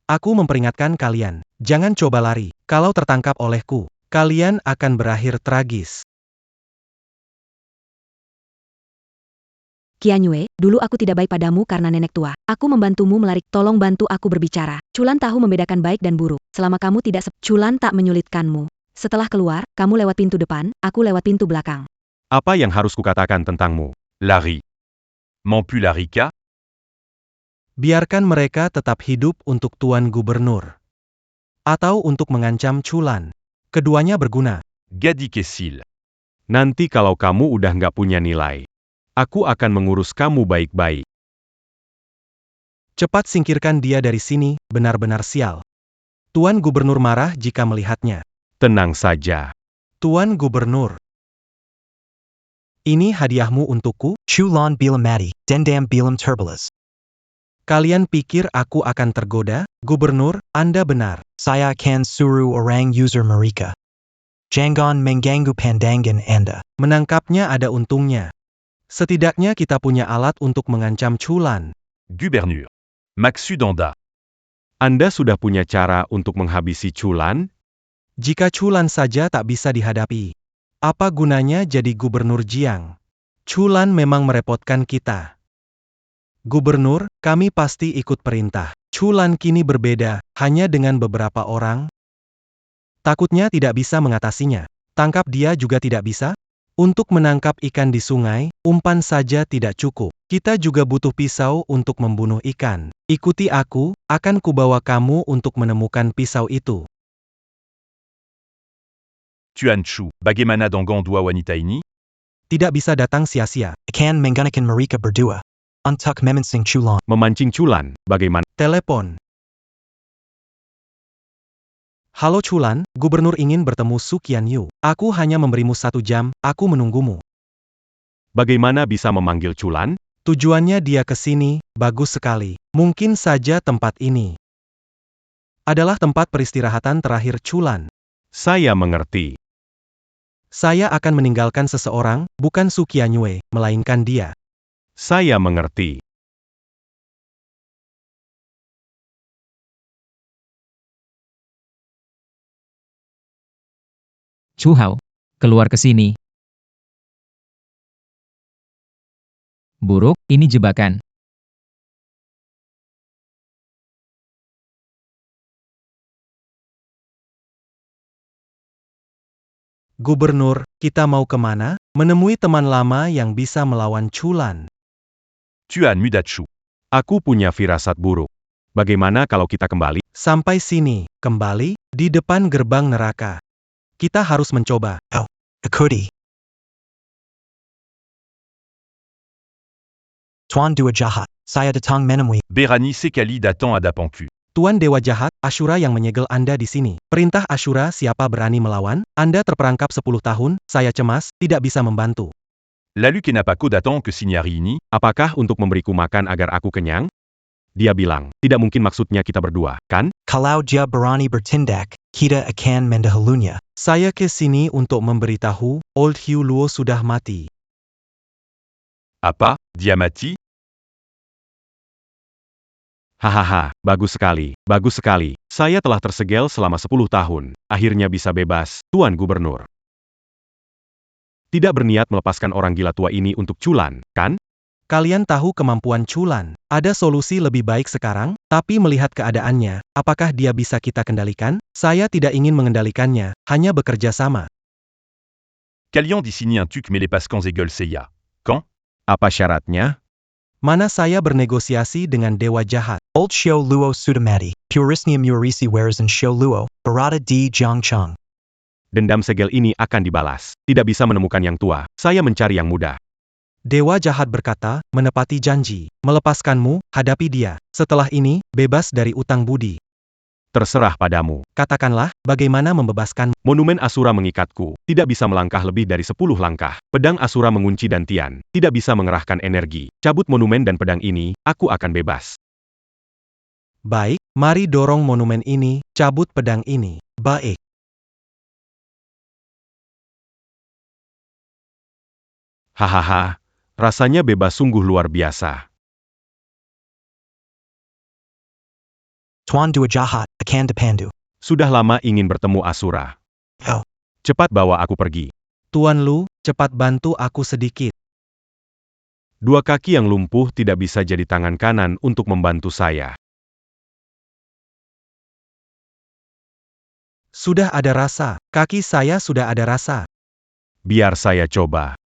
S9: Aku memperingatkan kalian, jangan coba lari. Kalau tertangkap olehku, kalian akan berakhir tragis.
S4: Qianyue, dulu aku tidak baik padamu karena nenek tua. Aku membantumu melarik, tolong bantu aku berbicara. Chulan tahu membedakan baik dan buruk. Selama kamu tidak Chulan tak menyulitkanmu. Setelah keluar, kamu lewat pintu depan, aku lewat pintu belakang.
S1: Apa yang harus kukatakan tentangmu?
S6: Lari. Mampu lari kah?
S9: Biarkan mereka tetap hidup untuk Tuan Gubernur. Atau untuk mengancam Chulan. Keduanya berguna.
S6: Gadis kecil.
S1: Nanti kalau kamu udah nggak punya nilai, aku akan mengurus kamu baik-baik.
S9: Cepat singkirkan dia dari sini, benar-benar sial. Tuan Gubernur marah jika melihatnya.
S1: Tenang saja.
S9: Tuan Gubernur. Ini hadiahmu untukku?
S10: Chulan bilam mati, dendam bilam terbalas.
S9: Kalian pikir aku akan tergoda? Gubernur, Anda benar.
S10: Saya akan suruh orang user mereka. Jangan mengganggu pandangan Anda.
S9: Menangkapnya ada untungnya. Setidaknya kita punya alat untuk mengancam Chulan.
S6: Gubernur. Maksud Anda. Anda sudah punya cara untuk menghabisi Chulan?
S9: Jika Chulan saja tak bisa dihadapi, apa gunanya jadi Gubernur Jiang? Chulan memang merepotkan kita. Gubernur, kami pasti ikut perintah. Chulan kini berbeda, hanya dengan beberapa orang. Takutnya tidak bisa mengatasinya. Tangkap dia juga tidak bisa? Untuk menangkap ikan di sungai, umpan saja tidak cukup. Kita juga butuh pisau untuk membunuh ikan. Ikuti aku, akan kubawa kamu untuk menemukan pisau itu.
S6: Tuan Chu, bagaimana dengan dua wanita ini?
S9: Tidak bisa datang sia-sia.
S10: Akan menggunakan mereka berdua. Untuk memancing Chulan.
S6: Memancing Chulan, bagaimana?
S9: Telepon. Halo Chulan, Gubernur ingin bertemu Su Qianyu. Aku hanya memberimu 1 jam, aku menunggumu.
S6: Bagaimana bisa memanggil Chulan?
S9: Tujuannya dia ke sini, bagus sekali. Mungkin saja tempat ini adalah tempat peristirahatan terakhir Chulan.
S6: Saya mengerti.
S9: Saya akan meninggalkan seseorang, bukan Su Qianyue, melainkan dia.
S6: Saya mengerti.
S2: Chu Hao, keluar ke sini. Buruk, ini jebakan.
S9: Gubernur, kita mau kemana? Menemui teman lama yang bisa melawan Chulan.
S6: Tuan Mudachu. Aku punya firasat buruk. Bagaimana kalau kita kembali?
S9: Sampai sini, kembali, di depan gerbang neraka. Kita harus mencoba.
S10: Ikuti. Tuan Dua Jahat, saya datang menemui.
S6: Berani sekali datang ada pangku.
S9: Tuan Dewa Jahat, Ashura yang menyegel Anda di sini. Perintah Ashura, siapa berani melawan? Anda terperangkap 10 tahun, saya cemas, tidak bisa membantu.
S6: Lalu kenapa kau datang ke sini hari ini? Apakah untuk memberiku makan agar aku kenyang? Dia bilang, tidak mungkin maksudnya kita berdua, kan?
S10: Kalau dia berani bertindak, kita akan mendahulunya.
S9: Saya ke sini untuk memberitahu, Old Hugh Luo sudah mati.
S6: Apa? Dia mati? Hahaha, bagus sekali, bagus sekali. Saya telah tersegel selama 10 tahun. Akhirnya bisa bebas, Tuan Gubernur. Tidak berniat melepaskan orang gila tua ini untuk Chulan, kan?
S9: Kalian tahu kemampuan Chulan. Ada solusi lebih baik sekarang, tapi melihat keadaannya, apakah dia bisa kita kendalikan? Saya tidak ingin mengendalikannya, hanya bekerja sama.
S6: Kalian di sini un truc mais les pascans et gueules Seiya. Quand? Apa syaratnya?
S9: Mana saya bernegosiasi dengan Dewa Jahat?
S10: Old Xiao Luo Sudamati, Purisnia Murisi Waresan Xiao Luo, Barada di Jiangcheng.
S6: Dendam segel ini akan dibalas. Tidak bisa menemukan yang tua, saya mencari yang muda.
S9: Dewa Jahat berkata, menepati janji. Melepaskanmu, hadapi dia. Setelah ini, bebas dari utang budi.
S6: Terserah padamu.
S9: Katakanlah, bagaimana membebaskan?
S6: Monumen Asura mengikatku, tidak bisa melangkah lebih dari 10 langkah. Pedang Asura mengunci dantian, tidak bisa mengerahkan energi. Cabut monumen dan pedang ini, aku akan bebas.
S9: Baik, mari dorong monumen ini, cabut pedang ini. Baik.
S6: Hahaha, rasanya bebas sungguh luar biasa.
S10: Tuan Dua Jahat, akan depandu.
S6: Sudah lama ingin bertemu Asura.
S10: Oh.
S6: Cepat bawa aku pergi.
S9: Tuan Lu, cepat bantu aku sedikit.
S6: Dua kaki yang lumpuh tidak bisa jadi tangan kanan untuk membantu saya.
S9: Sudah ada rasa, kaki saya sudah ada rasa.
S6: Biar saya coba.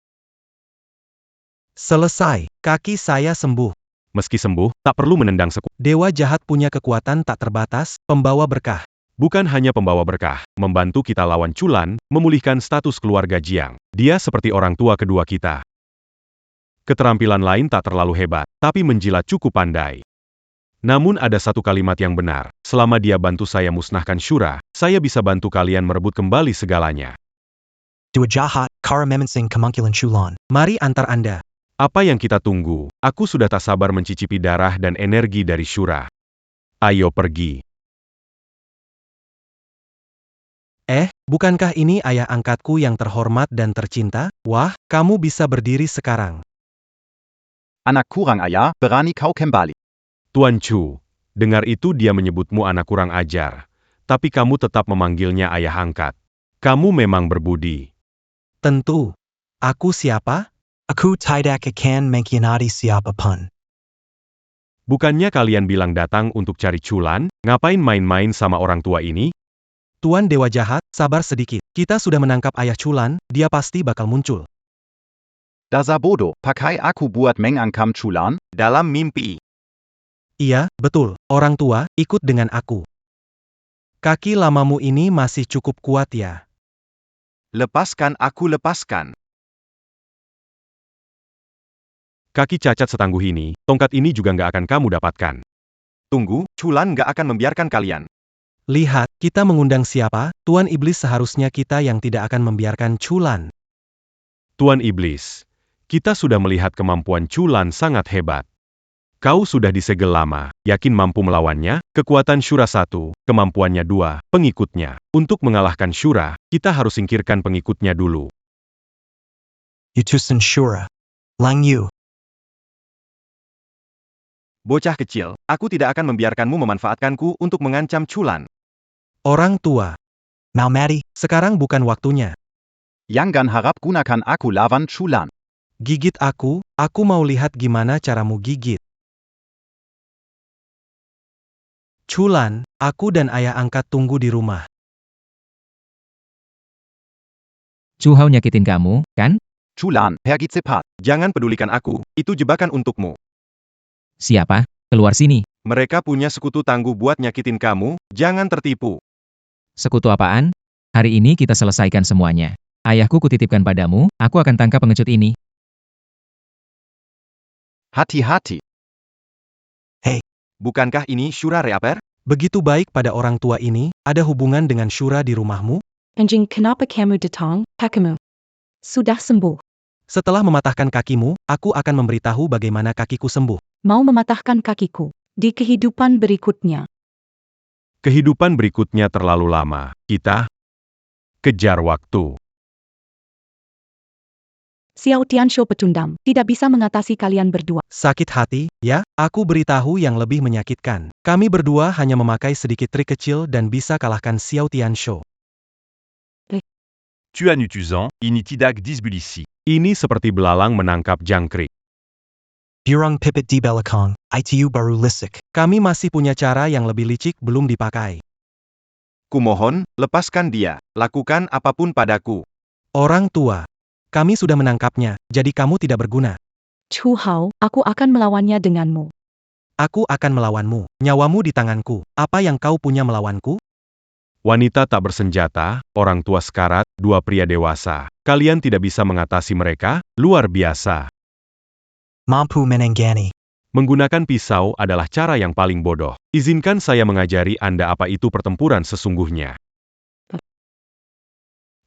S9: Selesai, kaki saya sembuh.
S6: Meski sembuh, tak perlu menendang sekuat.
S9: Dewa Jahat punya kekuatan tak terbatas, pembawa berkah.
S6: Bukan hanya pembawa berkah, membantu kita lawan Chulan, memulihkan status keluarga Jiang. Dia seperti orang tua kedua kita. Keterampilan lain tak terlalu hebat, tapi menjilat cukup pandai. Namun ada satu kalimat yang benar, selama dia bantu saya musnahkan Shura, saya bisa bantu kalian merebut kembali segalanya.
S10: Dua jahat, kara memensing kemungkinan Chulan.
S9: Mari antar Anda.
S6: Apa yang kita tunggu? Aku sudah tak sabar mencicipi darah dan energi dari Shura. Ayo pergi.
S9: Bukankah ini ayah angkatku yang terhormat dan tercinta? Wah, kamu bisa berdiri sekarang.
S3: Anak kurang ayah, berani kau kembali.
S6: Tuan Chu, dengar itu dia menyebutmu anak kurang ajar. Tapi kamu tetap memanggilnya ayah angkat. Kamu memang berbudi.
S9: Tentu. Aku siapa?
S10: Aku tidak akan mengkhianati siapapun.
S6: Bukannya kalian bilang datang untuk cari Chulan? Ngapain main-main sama orang tua ini?
S9: Tuan Dewa Jahat, sabar sedikit. Kita sudah menangkap ayah Chulan, dia pasti bakal muncul.
S3: Dasar bodoh, pakai aku buat mengangkam Chulan?
S1: Dalam mimpi.
S9: Iya, betul. Orang tua, ikut dengan aku. Kaki lamamu ini masih cukup kuat ya.
S1: Lepaskan aku, lepaskan.
S6: Kaki cacat setangguh ini, tongkat ini juga nggak akan kamu dapatkan.
S1: Tunggu, Chulan nggak akan membiarkan kalian.
S9: Lihat, kita mengundang siapa? Tuan Iblis, seharusnya kita yang tidak akan membiarkan Chulan.
S6: Tuan Iblis, kita sudah melihat kemampuan Chulan sangat hebat. Kau sudah disegel lama, yakin mampu melawannya? Kekuatan Shura 1, kemampuannya 2, pengikutnya. Untuk mengalahkan Shura, kita harus singkirkan pengikutnya dulu.
S10: Utusan Shura. Lang Yu.
S1: Bocah kecil, aku tidak akan membiarkanmu memanfaatkanku untuk mengancam Chulan.
S9: Orang tua,
S10: Mau mati?
S9: sekarang bukan waktunya.
S3: Jangan harap gunakan aku lawan Chulan.
S9: Gigit aku mau lihat gimana caramu gigit. Chulan, aku dan ayah angkat tunggu di rumah.
S2: Chu Hao nyakitin kamu, kan?
S3: Chulan, pergi cepat.
S1: Jangan pedulikan aku, itu jebakan untukmu.
S2: Siapa? Keluar sini.
S1: Mereka punya sekutu tangguh buat nyakitin kamu, jangan tertipu.
S2: Sekutu apaan? Hari ini kita selesaikan semuanya. Ayahku kutitipkan padamu, aku akan tangkap pengecut ini.
S3: Hati-hati.
S1: Bukankah ini Shura Reaper?
S9: Begitu baik pada orang tua ini, ada hubungan dengan Shura di rumahmu?
S5: Anjing, kenapa kamu datang, kakimu? Sudah sembuh.
S9: Setelah mematahkan kakimu, aku akan memberitahu bagaimana kakiku sembuh.
S5: Mau mematahkan kakiku. Di kehidupan berikutnya.
S6: Kehidupan berikutnya terlalu lama. Kita kejar waktu.
S5: Xiao Tianshu petundam, tidak bisa mengatasi kalian berdua.
S9: Sakit hati, ya? Aku beritahu yang lebih menyakitkan. Kami berdua hanya memakai sedikit trik kecil dan bisa kalahkan Xiao Tianshu.
S6: Tuan Utuzan, ini tidak disbulisi. Ini seperti belalang menangkap jangkrik.
S10: Burung pipit di belakang, itu baru lisik.
S9: Kami masih punya cara yang lebih licik belum dipakai.
S1: Kumohon, lepaskan dia, lakukan apapun padaku.
S9: Orang tua, kami sudah menangkapnya, jadi kamu tidak berguna.
S5: Chu Hao, aku akan melawannya denganmu.
S9: Aku akan melawanmu, nyawamu di tanganku. Apa yang kau punya melawanku?
S6: Wanita tak bersenjata, orang tua sekarat, dua pria dewasa. Kalian tidak bisa mengatasi mereka? Luar biasa.
S10: Mampu menenggani.
S6: Menggunakan pisau adalah cara yang paling bodoh. Izinkan saya mengajari Anda apa itu pertempuran sesungguhnya.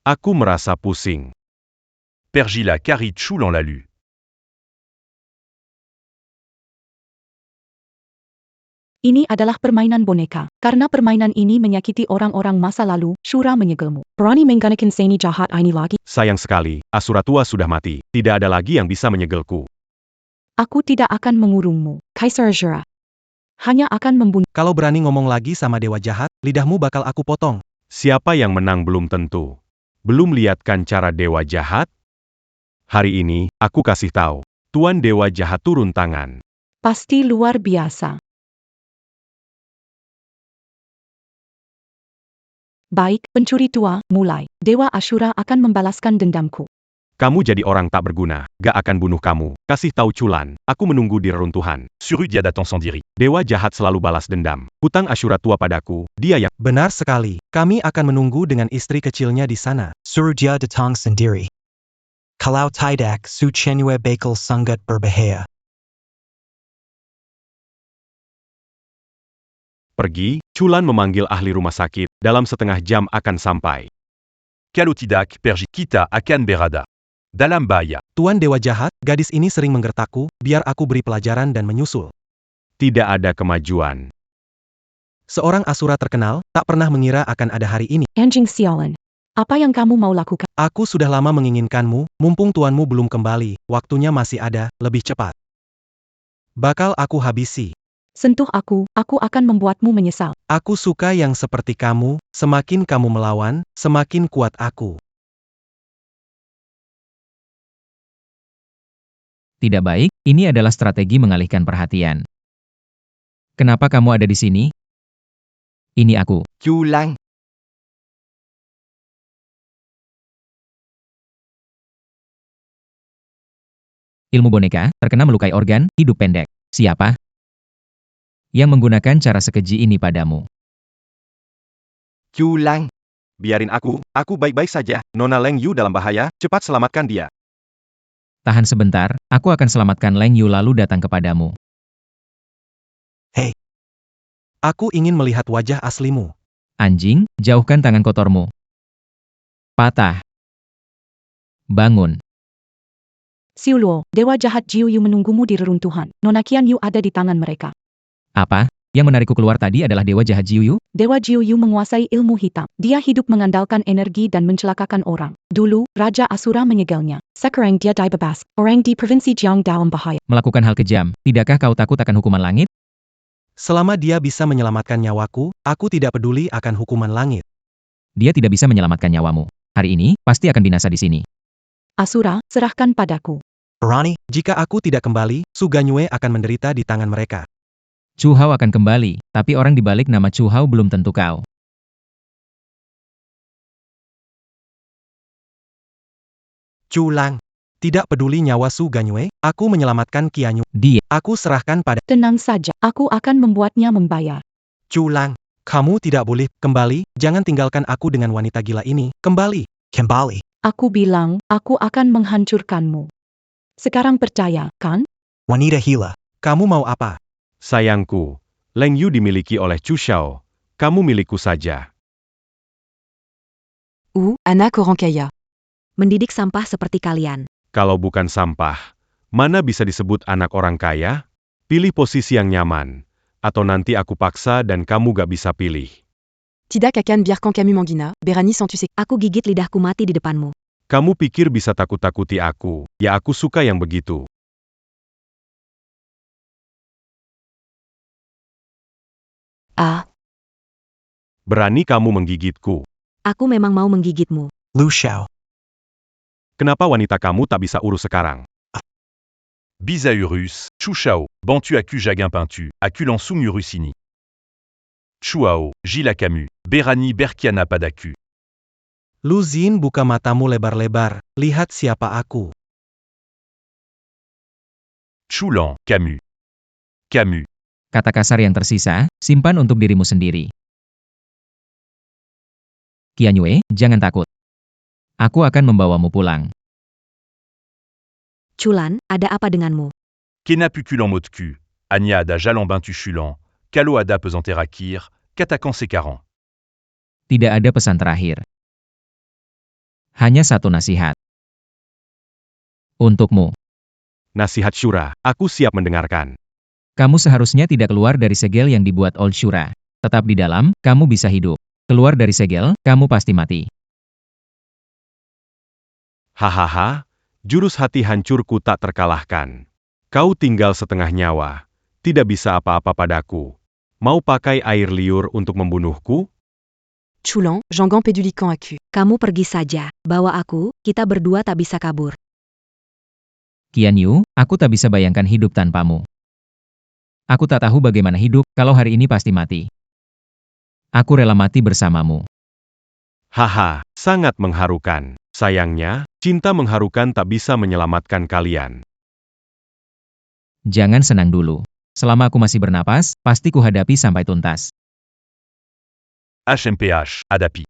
S6: Aku merasa pusing. Pergila Kari Chulan lalu.
S5: Ini adalah permainan boneka. Karena permainan ini menyakiti orang-orang masa lalu, Shura menyegelmu. Berani menggunakan seni jahat ini lagi?
S6: Sayang sekali, Asura tua sudah mati. Tidak ada lagi yang bisa menyegelku.
S5: Aku tidak akan mengurungmu, Kaisar Shura. Hanya akan membunuh.
S9: Kalau berani ngomong lagi sama Dewa Jahat, lidahmu bakal aku potong.
S6: Siapa yang menang belum tentu. Belum lihatkan cara Dewa Jahat? Hari ini, aku kasih tahu. Tuan Dewa Jahat turun tangan.
S5: Pasti luar biasa. Baik, pencuri tua, mulai. Dewa Ashura akan membalaskan dendamku.
S6: Kamu jadi orang tak berguna, gak akan bunuh kamu. Kasih tahu Chulan, aku menunggu di reruntuhan. Suru dia datang sendiri. Dewa Jahat selalu balas dendam. Hutang Ashura tua padaku, dia yang...
S9: Benar sekali, kami akan menunggu dengan istri kecilnya di sana.
S10: Suruh dia datang sendiri. Kalau tidak, su Chenue bakal sangat berbahaya.
S6: Pergi, Chulan memanggil ahli rumah sakit, dalam setengah jam akan sampai.
S13: Kalau tidak, pergi kita akan berada dalam bahaya.
S9: Tuan Dewa Jahat, gadis ini sering menggertakku, biar aku beri pelajaran dan menyusul.
S6: Tidak ada kemajuan.
S9: Seorang Asura terkenal, tak pernah mengira akan ada hari ini.
S5: Anjing sialan. Apa yang kamu mau lakukan?
S9: Aku sudah lama menginginkanmu, mumpung tuanmu belum kembali, waktunya masih ada, lebih cepat. Bakal aku habisi.
S5: Sentuh aku akan membuatmu menyesal.
S9: Aku suka yang seperti kamu, semakin kamu melawan, semakin kuat aku.
S2: Tidak baik, ini adalah strategi mengalihkan perhatian. Kenapa kamu ada di sini? Ini aku.
S12: Chulang.
S2: Ilmu boneka, terkena melukai organ, hidup pendek. Siapa yang menggunakan cara sekeji ini padamu?
S12: Chulang.
S1: Biarin aku baik-baik saja. Nona Leng Yu dalam bahaya, cepat selamatkan dia.
S2: Tahan sebentar, aku akan selamatkan Leng Yu lalu datang kepadamu.
S9: Hei. Aku ingin melihat wajah aslimu.
S2: Anjing, jauhkan tangan kotormu. Patah. Bangun.
S5: Siuluo, Dewa Jahat Jiu Yu menunggumu di reruntuhan. Nona Qian Yu ada di tangan mereka.
S2: Apa? Yang menarikku keluar tadi adalah Dewa Jahat Jiu Yu?
S5: Dewa Jiu Yu menguasai ilmu hitam. Dia hidup mengandalkan energi dan mencelakakan orang. Dulu, Raja Asura menyegelnya. Sekarang dia dibebas. Orang di Provinsi Jiang dalam bahaya.
S2: Melakukan hal kejam, tidakkah kau takut akan hukuman langit?
S9: Selama dia bisa menyelamatkan nyawaku, aku tidak peduli akan hukuman langit.
S2: Dia tidak bisa menyelamatkan nyawamu. Hari ini, pasti akan binasa di sini.
S5: Asura, serahkan padaku.
S9: Rani, jika aku tidak kembali, Su Ganyue akan menderita di tangan mereka.
S2: Chu Hao akan kembali, tapi orang di balik nama Chu Hao belum tentu kau.
S9: Chulang. Tidak peduli nyawa Su Ganyue, aku menyelamatkan Qianyu.
S2: Dia.
S9: Aku serahkan pada...
S5: Tenang saja, aku akan membuatnya membayar.
S9: Chulang. Kamu tidak boleh kembali, jangan tinggalkan aku dengan wanita gila ini. Kembali. Kembali.
S5: Aku bilang, aku akan menghancurkanmu. Sekarang percaya, kan?
S9: Wanita gila. Kamu mau apa?
S6: Sayangku, Leng Yu dimiliki oleh Chu Xiao. Kamu milikku saja.
S11: anak orang kaya.
S4: Mendidik sampah seperti kalian.
S6: Kalau bukan sampah, mana bisa disebut anak orang kaya? Pilih posisi yang nyaman. Atau nanti aku paksa dan kamu gak bisa pilih.
S11: Tidak akan biarkan kamu menghina, berani sans tu sais.
S4: Aku gigit lidahku mati di depanmu.
S6: Kamu pikir bisa takut-takuti aku? Ya aku suka yang begitu. Berani kamu menggigitku.
S4: Aku memang mau menggigitmu.
S9: Lu Xiao.
S6: Kenapa wanita kamu tak bisa urus sekarang?
S13: Bisaurus, Chu Shao, Bantu Aku Jaguin Pintu, Aculan Sumurusini. Chuao, Gila Camus, Berani Berkiana Padaku.
S9: Lu Zin, buka matamu lebar-lebar, lihat siapa aku.
S13: Chulan, Camus. Camus.
S2: Kata kasar yang tersisa, simpan untuk dirimu sendiri. Qianyue, jangan takut. Aku akan membawamu pulang.
S4: Chulan, ada apa denganmu?
S13: Kena Puculan Motku, Anya Ada Jalan Bintu Chulan, Kalo Ada Pesanterakir, Katakan Sekaran.
S2: Tidak ada pesan terakhir. Hanya satu nasihat. Untukmu.
S6: Nasihat Shura, aku siap mendengarkan.
S2: Kamu seharusnya tidak keluar dari segel yang dibuat Old Shura. Tetap di dalam, kamu bisa hidup. Keluar dari segel, kamu pasti mati.
S6: Hahaha, jurus hati hancurku tak terkalahkan. Kau tinggal setengah nyawa. Tidak bisa apa-apa padaku. Mau pakai air liur untuk membunuhku?
S11: Chulan, Jangan Pedulikan Aku.
S4: Kamu pergi saja, bawa aku, kita berdua tak bisa kabur.
S2: Qianyu, aku tak bisa bayangkan hidup tanpamu. Aku tak tahu bagaimana hidup, kalau hari ini pasti mati. Aku rela mati bersamamu.
S6: Haha, sangat mengharukan. Sayangnya, cinta mengharukan tak bisa menyelamatkan kalian.
S2: Jangan senang dulu. Selama aku masih bernapas, pasti kuhadapi sampai tuntas.
S13: HMPH, Adapi.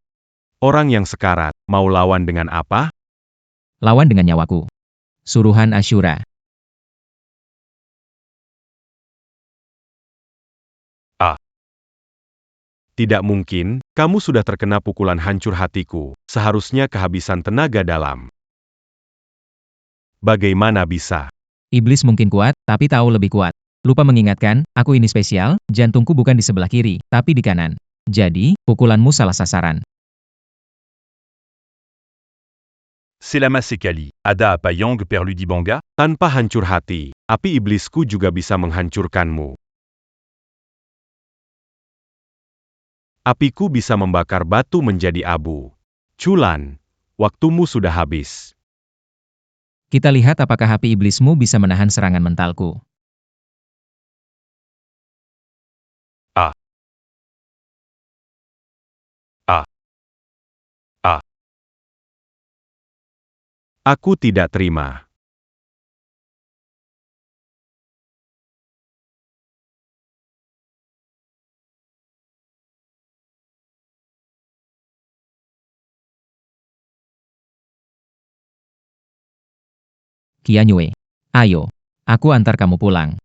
S6: Orang yang sekarat, mau lawan dengan apa?
S2: Lawan dengan nyawaku. Suruhan Ashura.
S6: Tidak mungkin, kamu sudah terkena pukulan hancur hatiku, seharusnya kehabisan tenaga dalam. Bagaimana bisa?
S2: Iblis mungkin kuat, tapi tahu lebih kuat. Lupa mengingatkan, aku ini spesial, jantungku bukan di sebelah kiri, tapi di kanan. Jadi, pukulanmu salah sasaran.
S13: C'est la masse Kali. Ada apa Yang perlu dibangga?
S6: Tanpa hancur hati, api iblisku juga bisa menghancurkanmu. Apiku bisa membakar batu menjadi abu. Chulan, waktumu sudah habis.
S2: Kita lihat apakah api iblismu bisa menahan serangan mentalku.
S13: Ah. Ah. Ah.
S6: Aku tidak terima.
S2: Qianyue, ayo, aku antar kamu pulang.